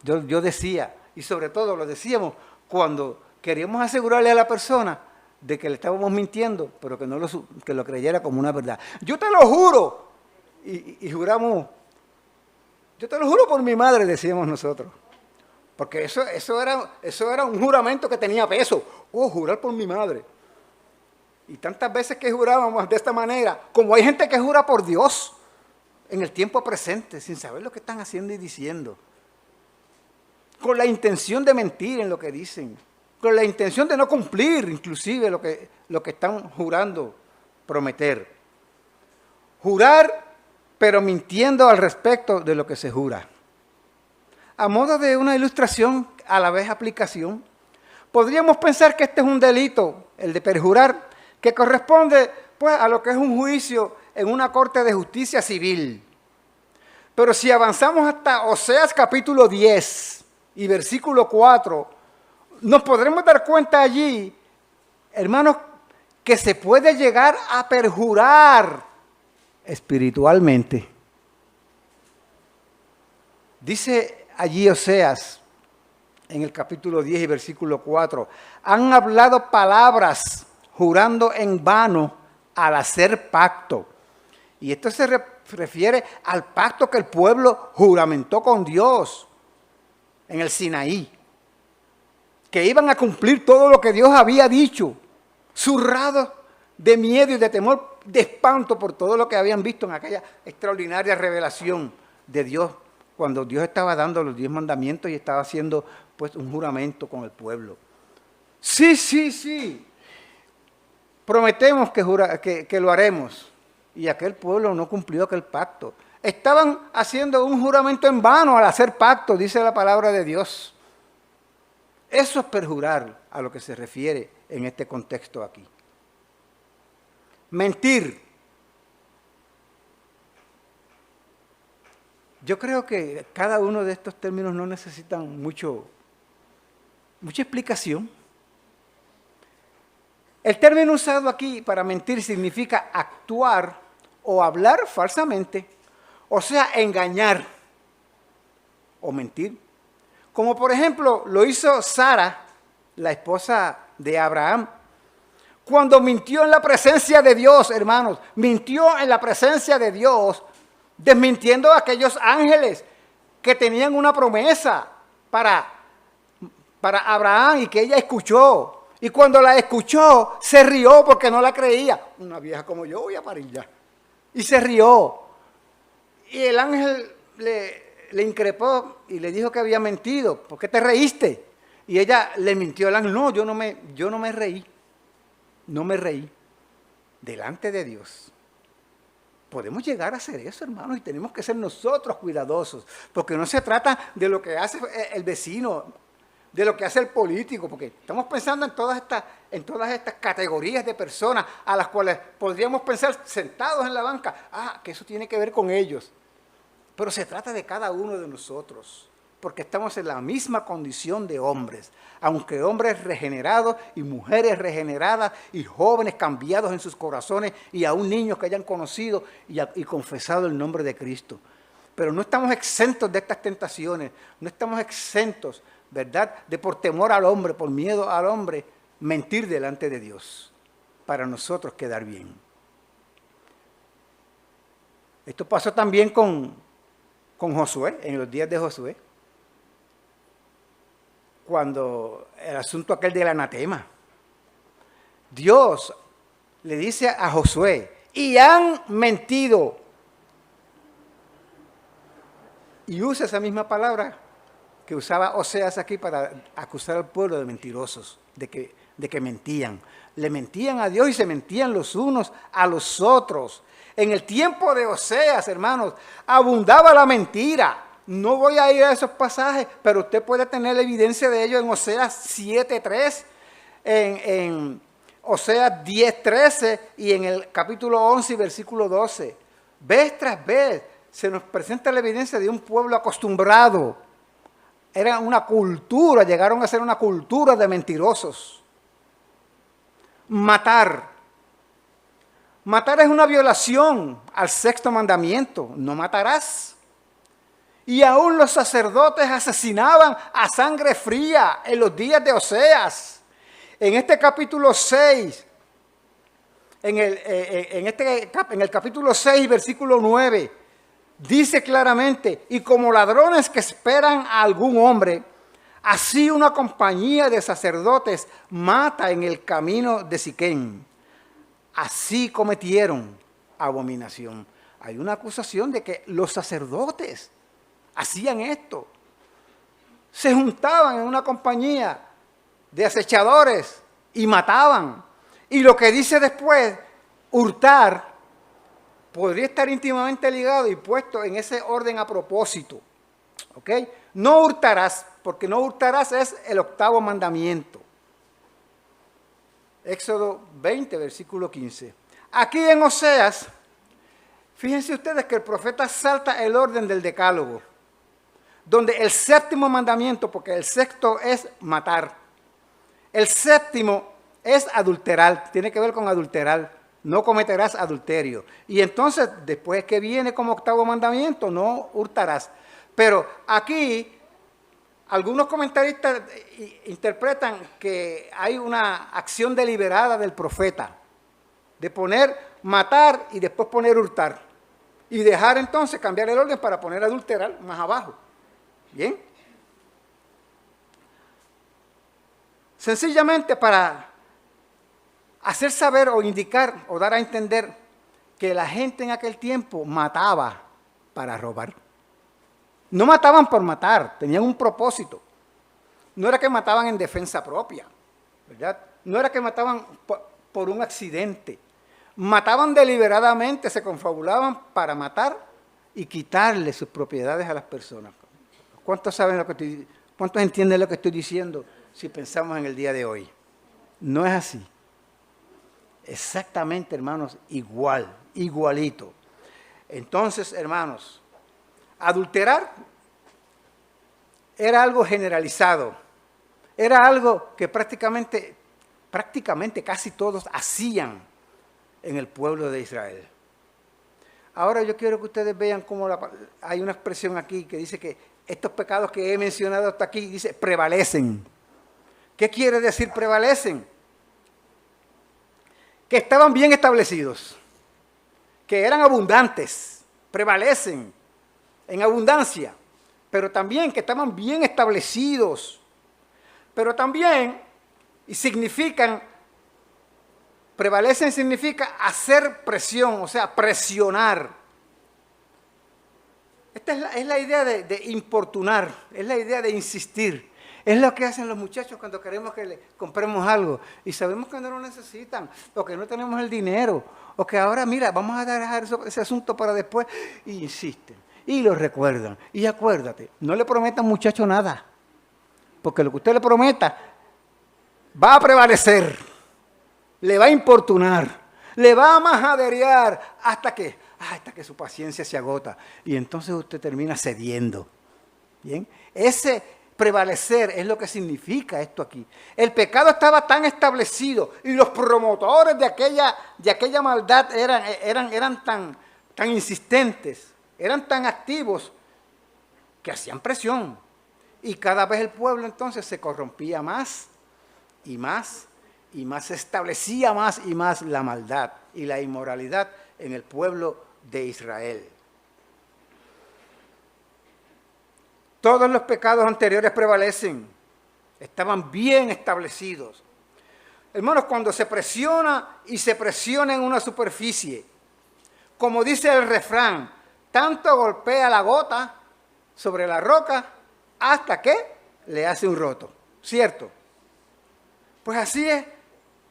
yo decía, y sobre todo lo decíamos cuando queríamos asegurarle a la persona de que le estábamos mintiendo, pero que lo creyera como una verdad. Yo te lo juro, y juramos, yo te lo juro por mi madre, decíamos nosotros. Porque eso era un juramento que tenía peso. Oh, jurar por mi madre. Y tantas veces que jurábamos de esta manera, como hay gente que jura por Dios en el tiempo presente, sin saber lo que están haciendo y diciendo, con la intención de mentir en lo que dicen, con la intención de no cumplir inclusive lo que están jurando prometer. Jurar, pero mintiendo al respecto de lo que se jura. A modo de una ilustración, a la vez aplicación, podríamos pensar que este es un delito, el de perjurar, que corresponde pues, a lo que es un juicio en una corte de justicia civil. Pero si avanzamos hasta Oseas capítulo 10 y versículo 4, nos podremos dar cuenta allí, hermanos, que se puede llegar a perjurar espiritualmente. Dice allí Oseas, en el capítulo 10 y versículo 4, han hablado palabras jurando en vano al hacer pacto. Y esto se refiere al pacto que el pueblo juramentó con Dios en el Sinaí, que iban a cumplir todo lo que Dios había dicho, zurrados de miedo y de temor, de espanto por todo lo que habían visto en aquella extraordinaria revelación de Dios, cuando Dios estaba dando los 10 mandamientos y estaba haciendo pues un juramento con el pueblo. Sí, prometemos que lo haremos. Y aquel pueblo no cumplió aquel pacto. Estaban haciendo un juramento en vano al hacer pacto, dice la palabra de Dios. Eso es perjurar a lo que se refiere en este contexto aquí. Mentir. Yo creo que cada uno de estos términos no necesitan mucha explicación. El término usado aquí para mentir significa actuar o hablar falsamente, o sea, engañar o mentir. Como por ejemplo lo hizo Sara, la esposa de Abraham, cuando mintió en la presencia de Dios, hermanos, mintió en la presencia de Dios, desmintiendo a aquellos ángeles que tenían una promesa para Abraham y que ella escuchó. Y cuando la escuchó, se rió porque no la creía. Una vieja como yo voy a parir ya. Y se rió. Y el ángel le increpó y le dijo que había mentido. ¿Por qué te reíste? Y ella le mintió al ángel. No, yo no me reí. No me reí. Delante de Dios. Podemos llegar a hacer eso, hermanos, y tenemos que ser nosotros cuidadosos. Porque no se trata de lo que hace el vecino, de lo que hace el político, porque estamos pensando en todas estas categorías de personas a las cuales podríamos pensar sentados en la banca, que eso tiene que ver con ellos. Pero se trata de cada uno de nosotros, porque estamos en la misma condición de hombres, aunque hombres regenerados y mujeres regeneradas y jóvenes cambiados en sus corazones y aún niños que hayan conocido y confesado el nombre de Cristo. Pero no estamos exentos de estas tentaciones, no estamos exentos, ¿verdad?, de por temor al hombre, por miedo al hombre, mentir delante de Dios, para nosotros quedar bien. Esto pasó también con Josué, en los días de Josué, cuando el asunto aquel del anatema. Dios le dice a Josué, y han mentido. Y usa esa misma palabra que usaba Oseas aquí para acusar al pueblo de mentirosos, de que mentían. Le mentían a Dios y se mentían los unos a los otros. En el tiempo de Oseas, hermanos, abundaba la mentira. No voy a ir a esos pasajes, pero usted puede tener evidencia de ello en Oseas 7:3, en Oseas 10:13 y en el capítulo 11 y versículo 12. Vez tras vez se nos presenta la evidencia de un pueblo acostumbrado. Era una cultura, llegaron a ser una cultura de mentirosos. Matar. Matar es una violación al sexto mandamiento. No matarás. Y aún los sacerdotes asesinaban a sangre fría en los días de Oseas. En este capítulo 6, en el capítulo 6, versículo 9, dice claramente, y como ladrones que esperan a algún hombre, así una compañía de sacerdotes mata en el camino de Siquén. Así cometieron abominación. Hay una acusación de que los sacerdotes hacían esto. Se juntaban en una compañía de acechadores y mataban. Y lo que dice después, hurtar, podría estar íntimamente ligado y puesto en ese orden a propósito. ¿Ok? No hurtarás, porque no hurtarás es el octavo mandamiento. Éxodo 20, versículo 15. Aquí en Oseas, fíjense ustedes que el profeta salta el orden del decálogo, donde el séptimo mandamiento, porque el sexto es matar, el séptimo es adulterar, tiene que ver con adulterar, no cometerás adulterio. Y entonces, después que viene como octavo mandamiento, no hurtarás. Pero aquí, algunos comentaristas interpretan que hay una acción deliberada del profeta, de poner matar y después poner hurtar. Y dejar entonces cambiar el orden para poner adulterar más abajo. ¿Bien? Sencillamente para hacer saber o indicar o dar a entender que la gente en aquel tiempo mataba para robar. No mataban por matar, tenían un propósito. No era que mataban en defensa propia, ¿verdad? No era que mataban por un accidente. Mataban deliberadamente, se confabulaban para matar y quitarle sus propiedades a las personas. ¿Cuántos saben lo que cuántos entienden lo que estoy diciendo si pensamos en el día de hoy? No es así. Exactamente, hermanos, igualito. Entonces, hermanos, adulterar era algo generalizado. Era algo que prácticamente casi todos hacían en el pueblo de Israel. Ahora yo quiero que ustedes vean cómo hay una expresión aquí que dice que estos pecados que he mencionado hasta aquí, dice, prevalecen. ¿Qué quiere decir prevalecen? Que estaban bien establecidos, que eran abundantes, prevalecen en abundancia, pero también que estaban bien establecidos, pero también, y significan, prevalecen significa hacer presión, o sea, presionar. Esta es la idea de importunar, es la idea de insistir. Es lo que hacen los muchachos cuando queremos que le compremos algo y sabemos que no lo necesitan, o que no tenemos el dinero, o que ahora, mira, vamos a dejar ese asunto para después, y insisten, y lo recuerdan. Y acuérdate, no le prometan muchacho nada, porque lo que usted le prometa va a prevalecer, le va a importunar, le va a majaderear hasta que su paciencia se agota, y entonces usted termina cediendo. ¿Bien? Ese prevalecer es lo que significa esto aquí. El pecado estaba tan establecido y los promotores de aquella maldad eran tan insistentes, eran tan activos que hacían presión. Y cada vez el pueblo entonces se corrompía más y más y más, se establecía más y más la maldad y la inmoralidad en el pueblo de Israel. Todos los pecados anteriores prevalecen, estaban bien establecidos. Hermanos, cuando se presiona y se presiona en una superficie, como dice el refrán, tanto golpea la gota sobre la roca hasta que le hace un roto, ¿cierto? Pues así es,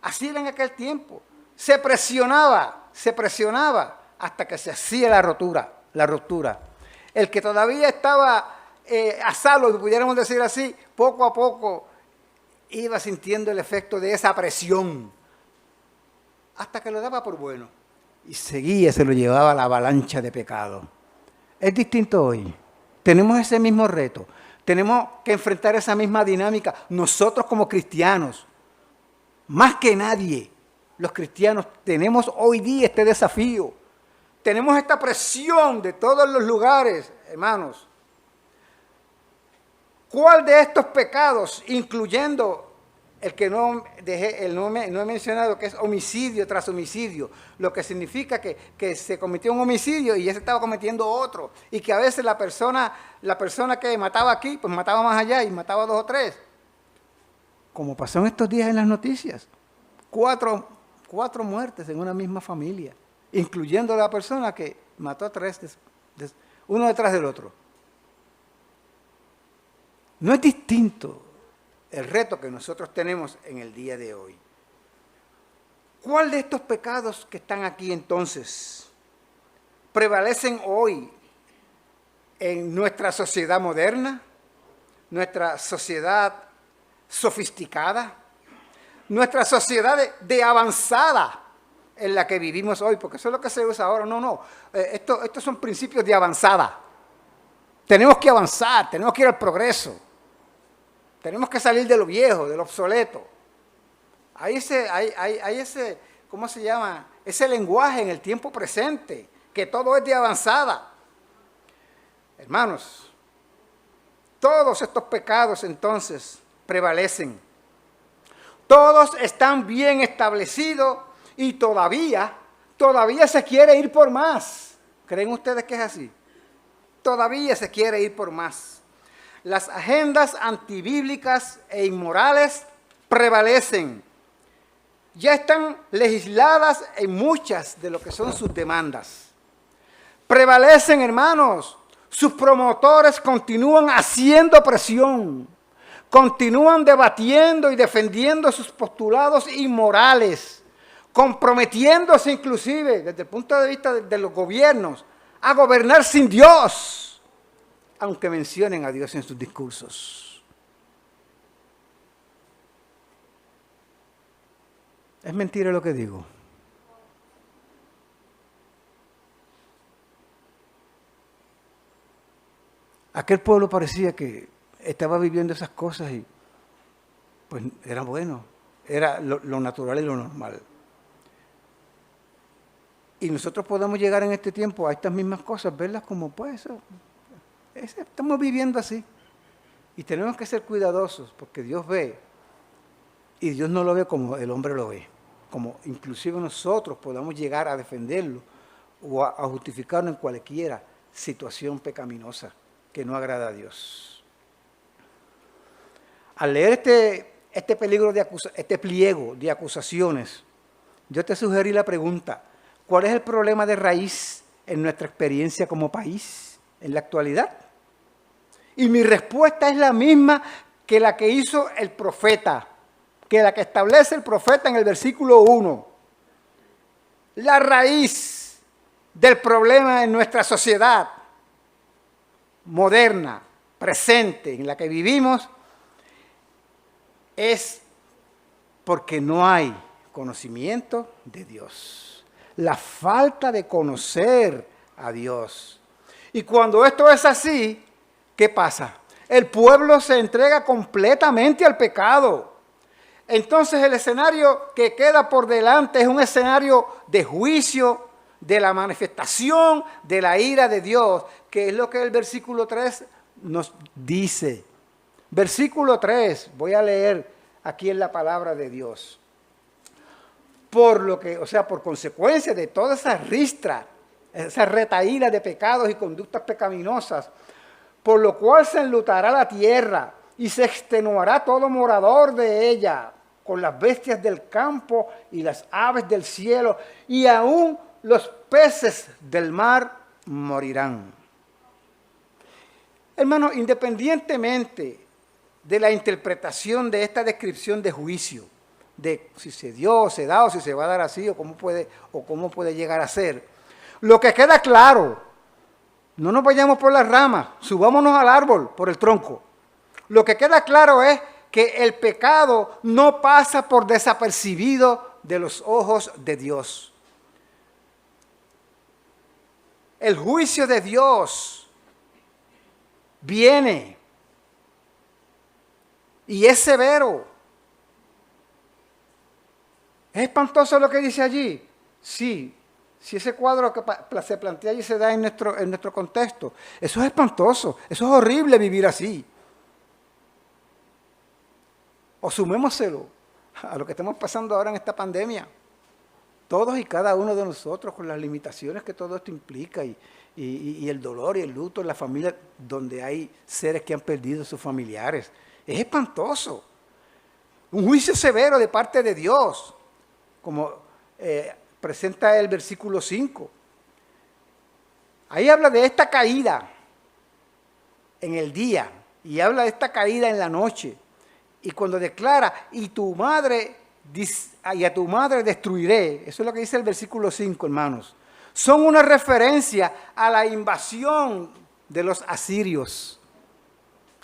así era en aquel tiempo. Se presionaba hasta que se hacía la ruptura. El que todavía estaba a salvo, si pudiéramos decir así, poco a poco iba sintiendo el efecto de esa presión, hasta que lo daba por bueno. Y seguía, se lo llevaba la avalancha de pecado. Es distinto hoy. Tenemos ese mismo reto. Tenemos que enfrentar esa misma dinámica. Nosotros como cristianos, más que nadie, los cristianos tenemos hoy día este desafío. Tenemos esta presión de todos los lugares, hermanos. ¿Cuál de estos pecados, incluyendo el que no he mencionado, que es homicidio tras homicidio, lo que significa que se cometió un homicidio y ya se estaba cometiendo otro, y que a veces la persona que mataba aquí, pues mataba más allá y mataba 2 o 3, como pasó en estos días en las noticias, 4 muertes en una misma familia, incluyendo la persona que mató a 3, uno detrás del otro. No es distinto el reto que nosotros tenemos en el día de hoy. ¿Cuál de estos pecados que están aquí entonces prevalecen hoy en nuestra sociedad moderna, nuestra sociedad sofisticada, nuestra sociedad de avanzada en la que vivimos hoy? Porque eso es lo que se usa ahora. No. Estos son principios de avanzada. Tenemos que avanzar, tenemos que ir al progreso. Tenemos que salir de lo viejo, de lo obsoleto. Hay ese, ¿cómo se llama? Ese lenguaje en el tiempo presente, que todo es de avanzada. Hermanos, todos estos pecados entonces prevalecen. Todos están bien establecidos y todavía se quiere ir por más. ¿Creen ustedes que es así? Todavía se quiere ir por más. Las agendas antibíblicas e inmorales prevalecen. Ya están legisladas en muchas de lo que son sus demandas. Prevalecen, hermanos. Sus promotores continúan haciendo presión. Continúan debatiendo y defendiendo sus postulados inmorales. Comprometiéndose inclusive, desde el punto de vista de los gobiernos, a gobernar sin Dios, aunque mencionen a Dios en sus discursos. ¿Es mentira lo que digo? Aquel pueblo parecía que estaba viviendo esas cosas y pues era bueno, era lo natural y lo normal. Y nosotros podemos llegar en este tiempo a estas mismas cosas, verlas como pues estamos viviendo así. Y tenemos que ser cuidadosos porque Dios ve y Dios no lo ve como el hombre lo ve. Como inclusive nosotros podamos llegar a defenderlo o a justificarlo en cualquiera situación pecaminosa que no agrada a Dios. Al leer este pliego de acusaciones, yo te sugerí la pregunta: ¿cuál es el problema de raíz en nuestra experiencia como país en la actualidad? Y mi respuesta es la misma que la que hizo el profeta, que la que establece el profeta en el versículo 1. La raíz del problema en nuestra sociedad moderna, presente, en la que vivimos, es porque no hay conocimiento de Dios. La falta de conocer a Dios. Y cuando esto es así, ¿qué pasa? El pueblo se entrega completamente al pecado. Entonces el escenario que queda por delante es un escenario de juicio, de la manifestación de la ira de Dios, que es lo que el versículo 3 nos dice. Versículo 3, voy a leer aquí en la palabra de Dios. Por consecuencia de toda esa ristra, esa retahíla de pecados y conductas pecaminosas, por lo cual se enlutará la tierra y se extenuará todo morador de ella, con las bestias del campo y las aves del cielo, y aún los peces del mar morirán. Hermanos, independientemente de la interpretación de esta descripción de juicio, de si se dio, se da o si se va a dar así o cómo puede llegar a ser, lo que queda claro, no nos vayamos por las ramas, subámonos al árbol por el tronco. Lo que queda claro es que el pecado no pasa por desapercibido de los ojos de Dios. El juicio de Dios viene y es severo. ¿Es espantoso lo que dice allí? Sí. Si ese cuadro que se plantea allí se da en nuestro contexto, eso es espantoso, eso es horrible vivir así. O sumémoselo a lo que estamos pasando ahora en esta pandemia. Todos y cada uno de nosotros con las limitaciones que todo esto implica y el dolor y el luto en la familia donde hay seres que han perdido a sus familiares. Es espantoso. Un juicio severo de parte de Dios, como presenta el versículo 5. Ahí habla de esta caída en el día y habla de esta caída en la noche. Y cuando declara, y a tu madre destruiré, eso es lo que dice el versículo 5, hermanos. Son una referencia a la invasión de los asirios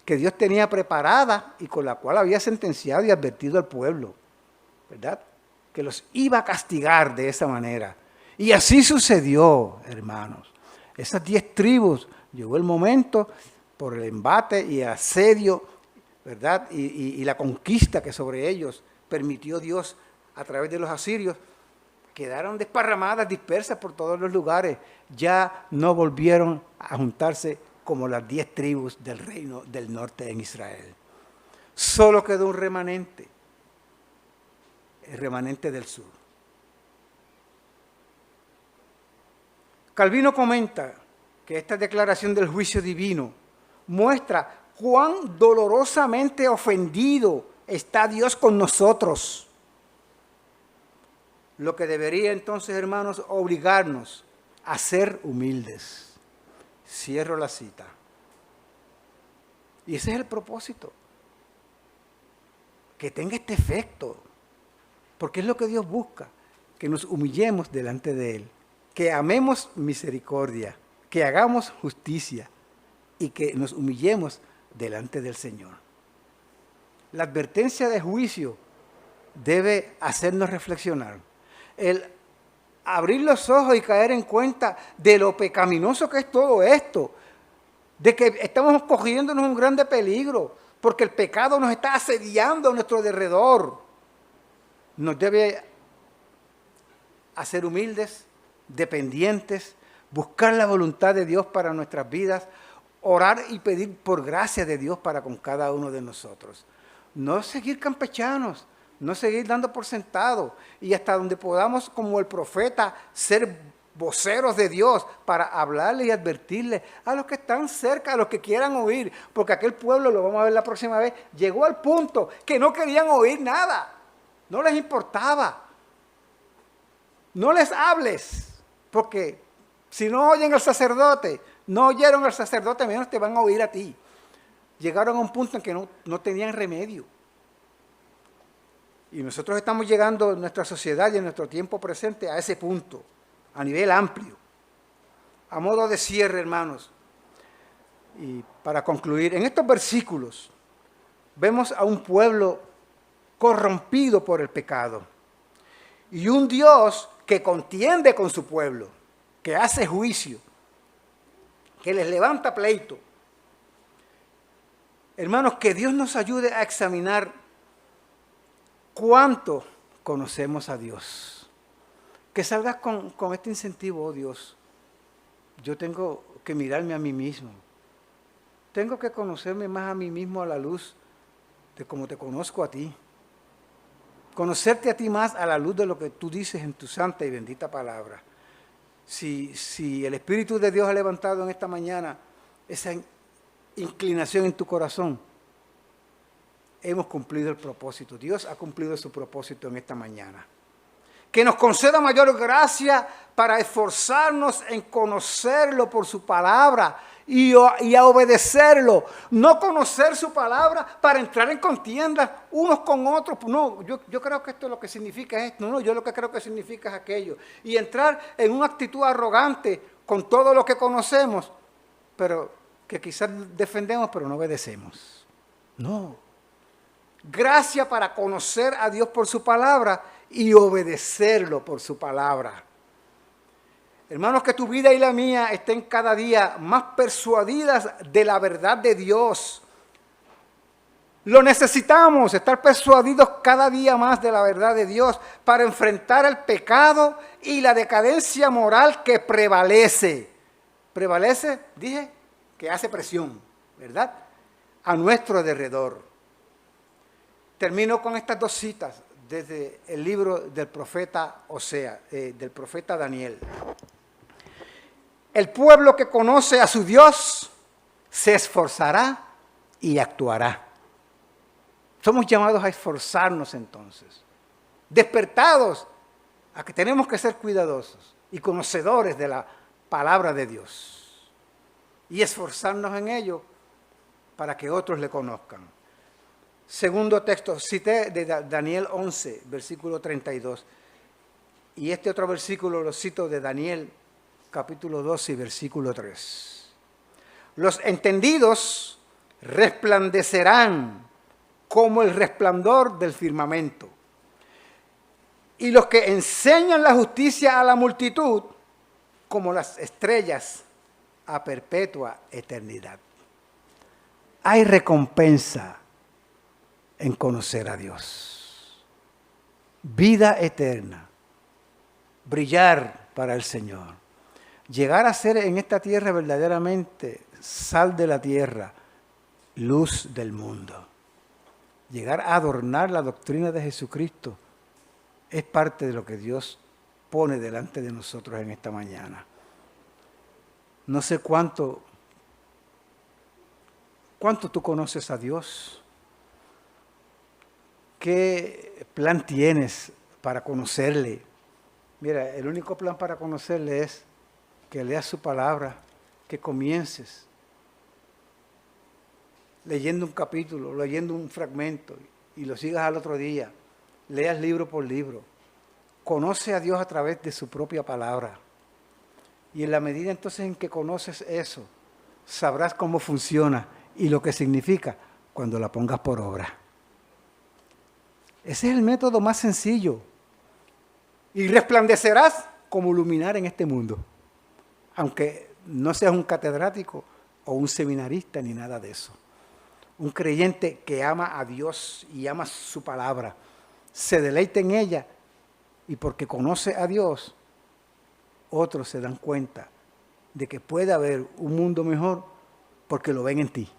que Dios tenía preparada y con la cual había sentenciado y advertido al pueblo, ¿verdad? Que los iba a castigar de esa manera. Y así sucedió, hermanos. Esas 10 tribus, llegó el momento por el embate y el asedio, ¿verdad? Y la conquista que sobre ellos permitió Dios a través de los asirios, quedaron desparramadas, dispersas por todos los lugares. Ya no volvieron a juntarse como las 10 tribus del reino del norte en Israel. Solo quedó un remanente. El remanente del sur. Calvino comenta que esta declaración del juicio divino muestra cuán dolorosamente ofendido está Dios con nosotros. Lo que debería entonces, hermanos, obligarnos a ser humildes. Cierro la cita. Y ese es el propósito. Que tenga este efecto. Porque es lo que Dios busca, que nos humillemos delante de Él, que amemos misericordia, que hagamos justicia y que nos humillemos delante del Señor. La advertencia de juicio debe hacernos reflexionar. El abrir los ojos y caer en cuenta de lo pecaminoso que es todo esto, de que estamos cogiéndonos un grande peligro, porque el pecado nos está asediando a nuestro derredor. Nos debe hacer humildes, dependientes, buscar la voluntad de Dios para nuestras vidas, orar y pedir por gracia de Dios para con cada uno de nosotros. No seguir campechanos, no seguir dando por sentado y hasta donde podamos, como el profeta, ser voceros de Dios para hablarle y advertirle a los que están cerca, a los que quieran oír, porque aquel pueblo, lo vamos a ver la próxima vez, llegó al punto que no querían oír nada. No les importaba. No les hables, porque si no oyen al sacerdote, no oyeron al sacerdote, menos te van a oír a ti. Llegaron a un punto en que no tenían remedio. Y nosotros estamos llegando en nuestra sociedad y en nuestro tiempo presente a ese punto, a nivel amplio. A modo de cierre, hermanos, y para concluir, en estos versículos vemos a un pueblo corrompido por el pecado y un Dios que contiende con su pueblo, que hace juicio, que les levanta pleito. Hermanos, que Dios nos ayude a examinar cuánto conocemos a Dios. Que salgas con este incentivo: oh Dios, yo tengo que mirarme a mí mismo. Tengo que conocerme más a mí mismo a la luz de cómo te conozco a ti. Conocerte a ti más a la luz de lo que tú dices en tu santa y bendita palabra. Si el Espíritu de Dios ha levantado en esta mañana esa inclinación en tu corazón, hemos cumplido el propósito. Dios ha cumplido su propósito en esta mañana. Que nos conceda mayor gracia para esforzarnos en conocerlo por su palabra y a obedecerlo. No conocer su palabra para entrar en contienda unos con otros. No, yo creo que esto es lo que significa esto. No, yo lo que creo que significa es aquello. Y entrar en una actitud arrogante con todo lo que conocemos, pero que quizás defendemos, pero no obedecemos. No. Gracia para conocer a Dios por su palabra y obedecerlo por su palabra. Hermanos, que tu vida y la mía estén cada día más persuadidas de la verdad de Dios. Lo necesitamos, estar persuadidos cada día más de la verdad de Dios para enfrentar el pecado y la decadencia moral que prevalece. Prevalece, dije, que hace presión, ¿verdad?, a nuestro alrededor. Termino con estas dos citas desde el libro del profeta Osea, del profeta Daniel. El pueblo que conoce a su Dios se esforzará y actuará. Somos llamados a esforzarnos entonces, despertados a que tenemos que ser cuidadosos y conocedores de la palabra de Dios y esforzarnos en ello para que otros le conozcan. Segundo texto, cité de Daniel 11, versículo 32, y este otro versículo lo cito de Daniel capítulo 12 y versículo 3. Los entendidos resplandecerán como el resplandor del firmamento, y los que enseñan la justicia a la multitud como las estrellas a perpetua eternidad. Hay recompensa en conocer a Dios. Vida eterna, brillar para el Señor, llegar a ser en esta tierra verdaderamente sal de la tierra, luz del mundo. Llegar a adornar la doctrina de Jesucristo es parte de lo que Dios pone delante de nosotros en esta mañana. No sé cuánto tú conoces a Dios. ¿Qué plan tienes para conocerle? Mira, el único plan para conocerle es que leas su palabra, que comiences leyendo un capítulo, leyendo un fragmento y lo sigas al otro día. Leas libro por libro. Conoce a Dios a través de su propia palabra. Y en la medida entonces en que conoces eso, sabrás cómo funciona y lo que significa cuando la pongas por obra. Ese es el método más sencillo. Y resplandecerás como luminar en este mundo. Aunque no seas un catedrático o un seminarista ni nada de eso. Un creyente que ama a Dios y ama su palabra, se deleita en ella y porque conoce a Dios, otros se dan cuenta de que puede haber un mundo mejor porque lo ven en ti.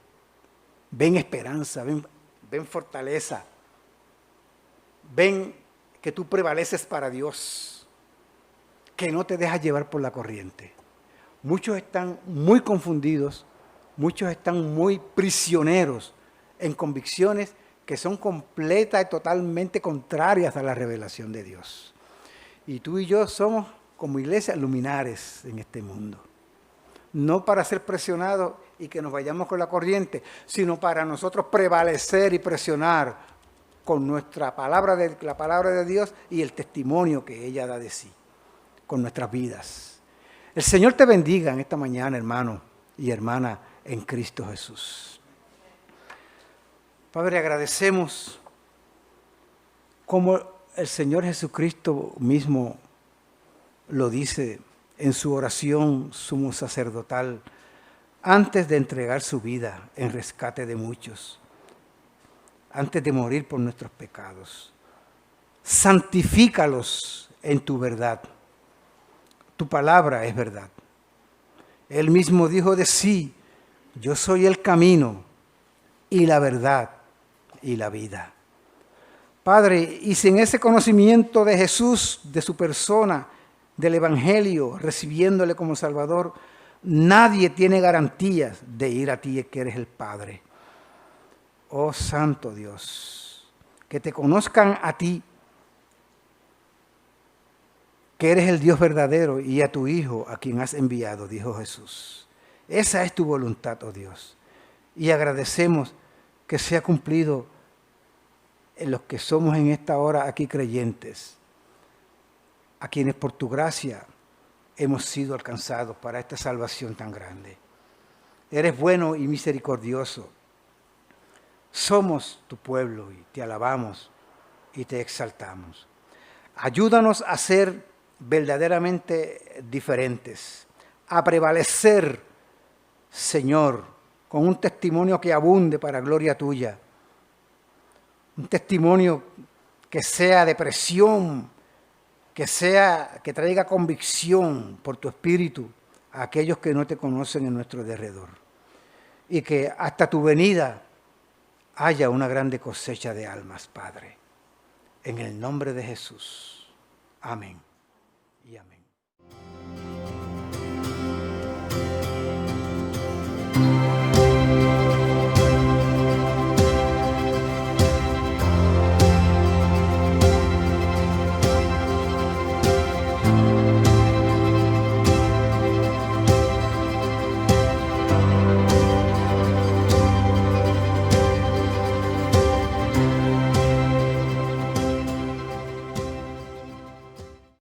Ven esperanza, ven fortaleza, ven que tú prevaleces para Dios, que no te dejas llevar por la corriente. Muchos están muy confundidos, muchos están muy prisioneros en convicciones que son completas y totalmente contrarias a la revelación de Dios. Y tú y yo somos como iglesias luminares en este mundo. No para ser presionados y que nos vayamos con la corriente, sino para nosotros prevalecer y presionar con nuestra palabra, la palabra de Dios y el testimonio que ella da de sí, con nuestras vidas. El Señor te bendiga en esta mañana, hermano y hermana, en Cristo Jesús. Padre, agradecemos como el Señor Jesucristo mismo lo dice en su oración sumo sacerdotal, antes de entregar su vida en rescate de muchos, antes de morir por nuestros pecados. Santifícalos en tu verdad. Tu palabra es verdad. Él mismo dijo de sí, yo soy el camino y la verdad y la vida. Padre, y sin ese conocimiento de Jesús, de su persona, del Evangelio, recibiéndole como Salvador, nadie tiene garantías de ir a ti, que eres el Padre. Oh Santo Dios, que te conozcan a ti, que eres el Dios verdadero, y a tu Hijo, a quien has enviado, dijo Jesús. Esa es tu voluntad, oh Dios. Y agradecemos que sea cumplido en los que somos en esta hora aquí creyentes, a quienes por tu gracia hemos sido alcanzados para esta salvación tan grande. Eres bueno y misericordioso. Somos tu pueblo y te alabamos y te exaltamos. Ayúdanos a ser verdaderamente diferentes, a prevalecer, Señor, con un testimonio que abunde para gloria tuya. Un testimonio que sea de presión, que traiga convicción por tu Espíritu a aquellos que no te conocen en nuestro derredor. Y que hasta tu venida haya una grande cosecha de almas, Padre. En el nombre de Jesús. Amén y amén.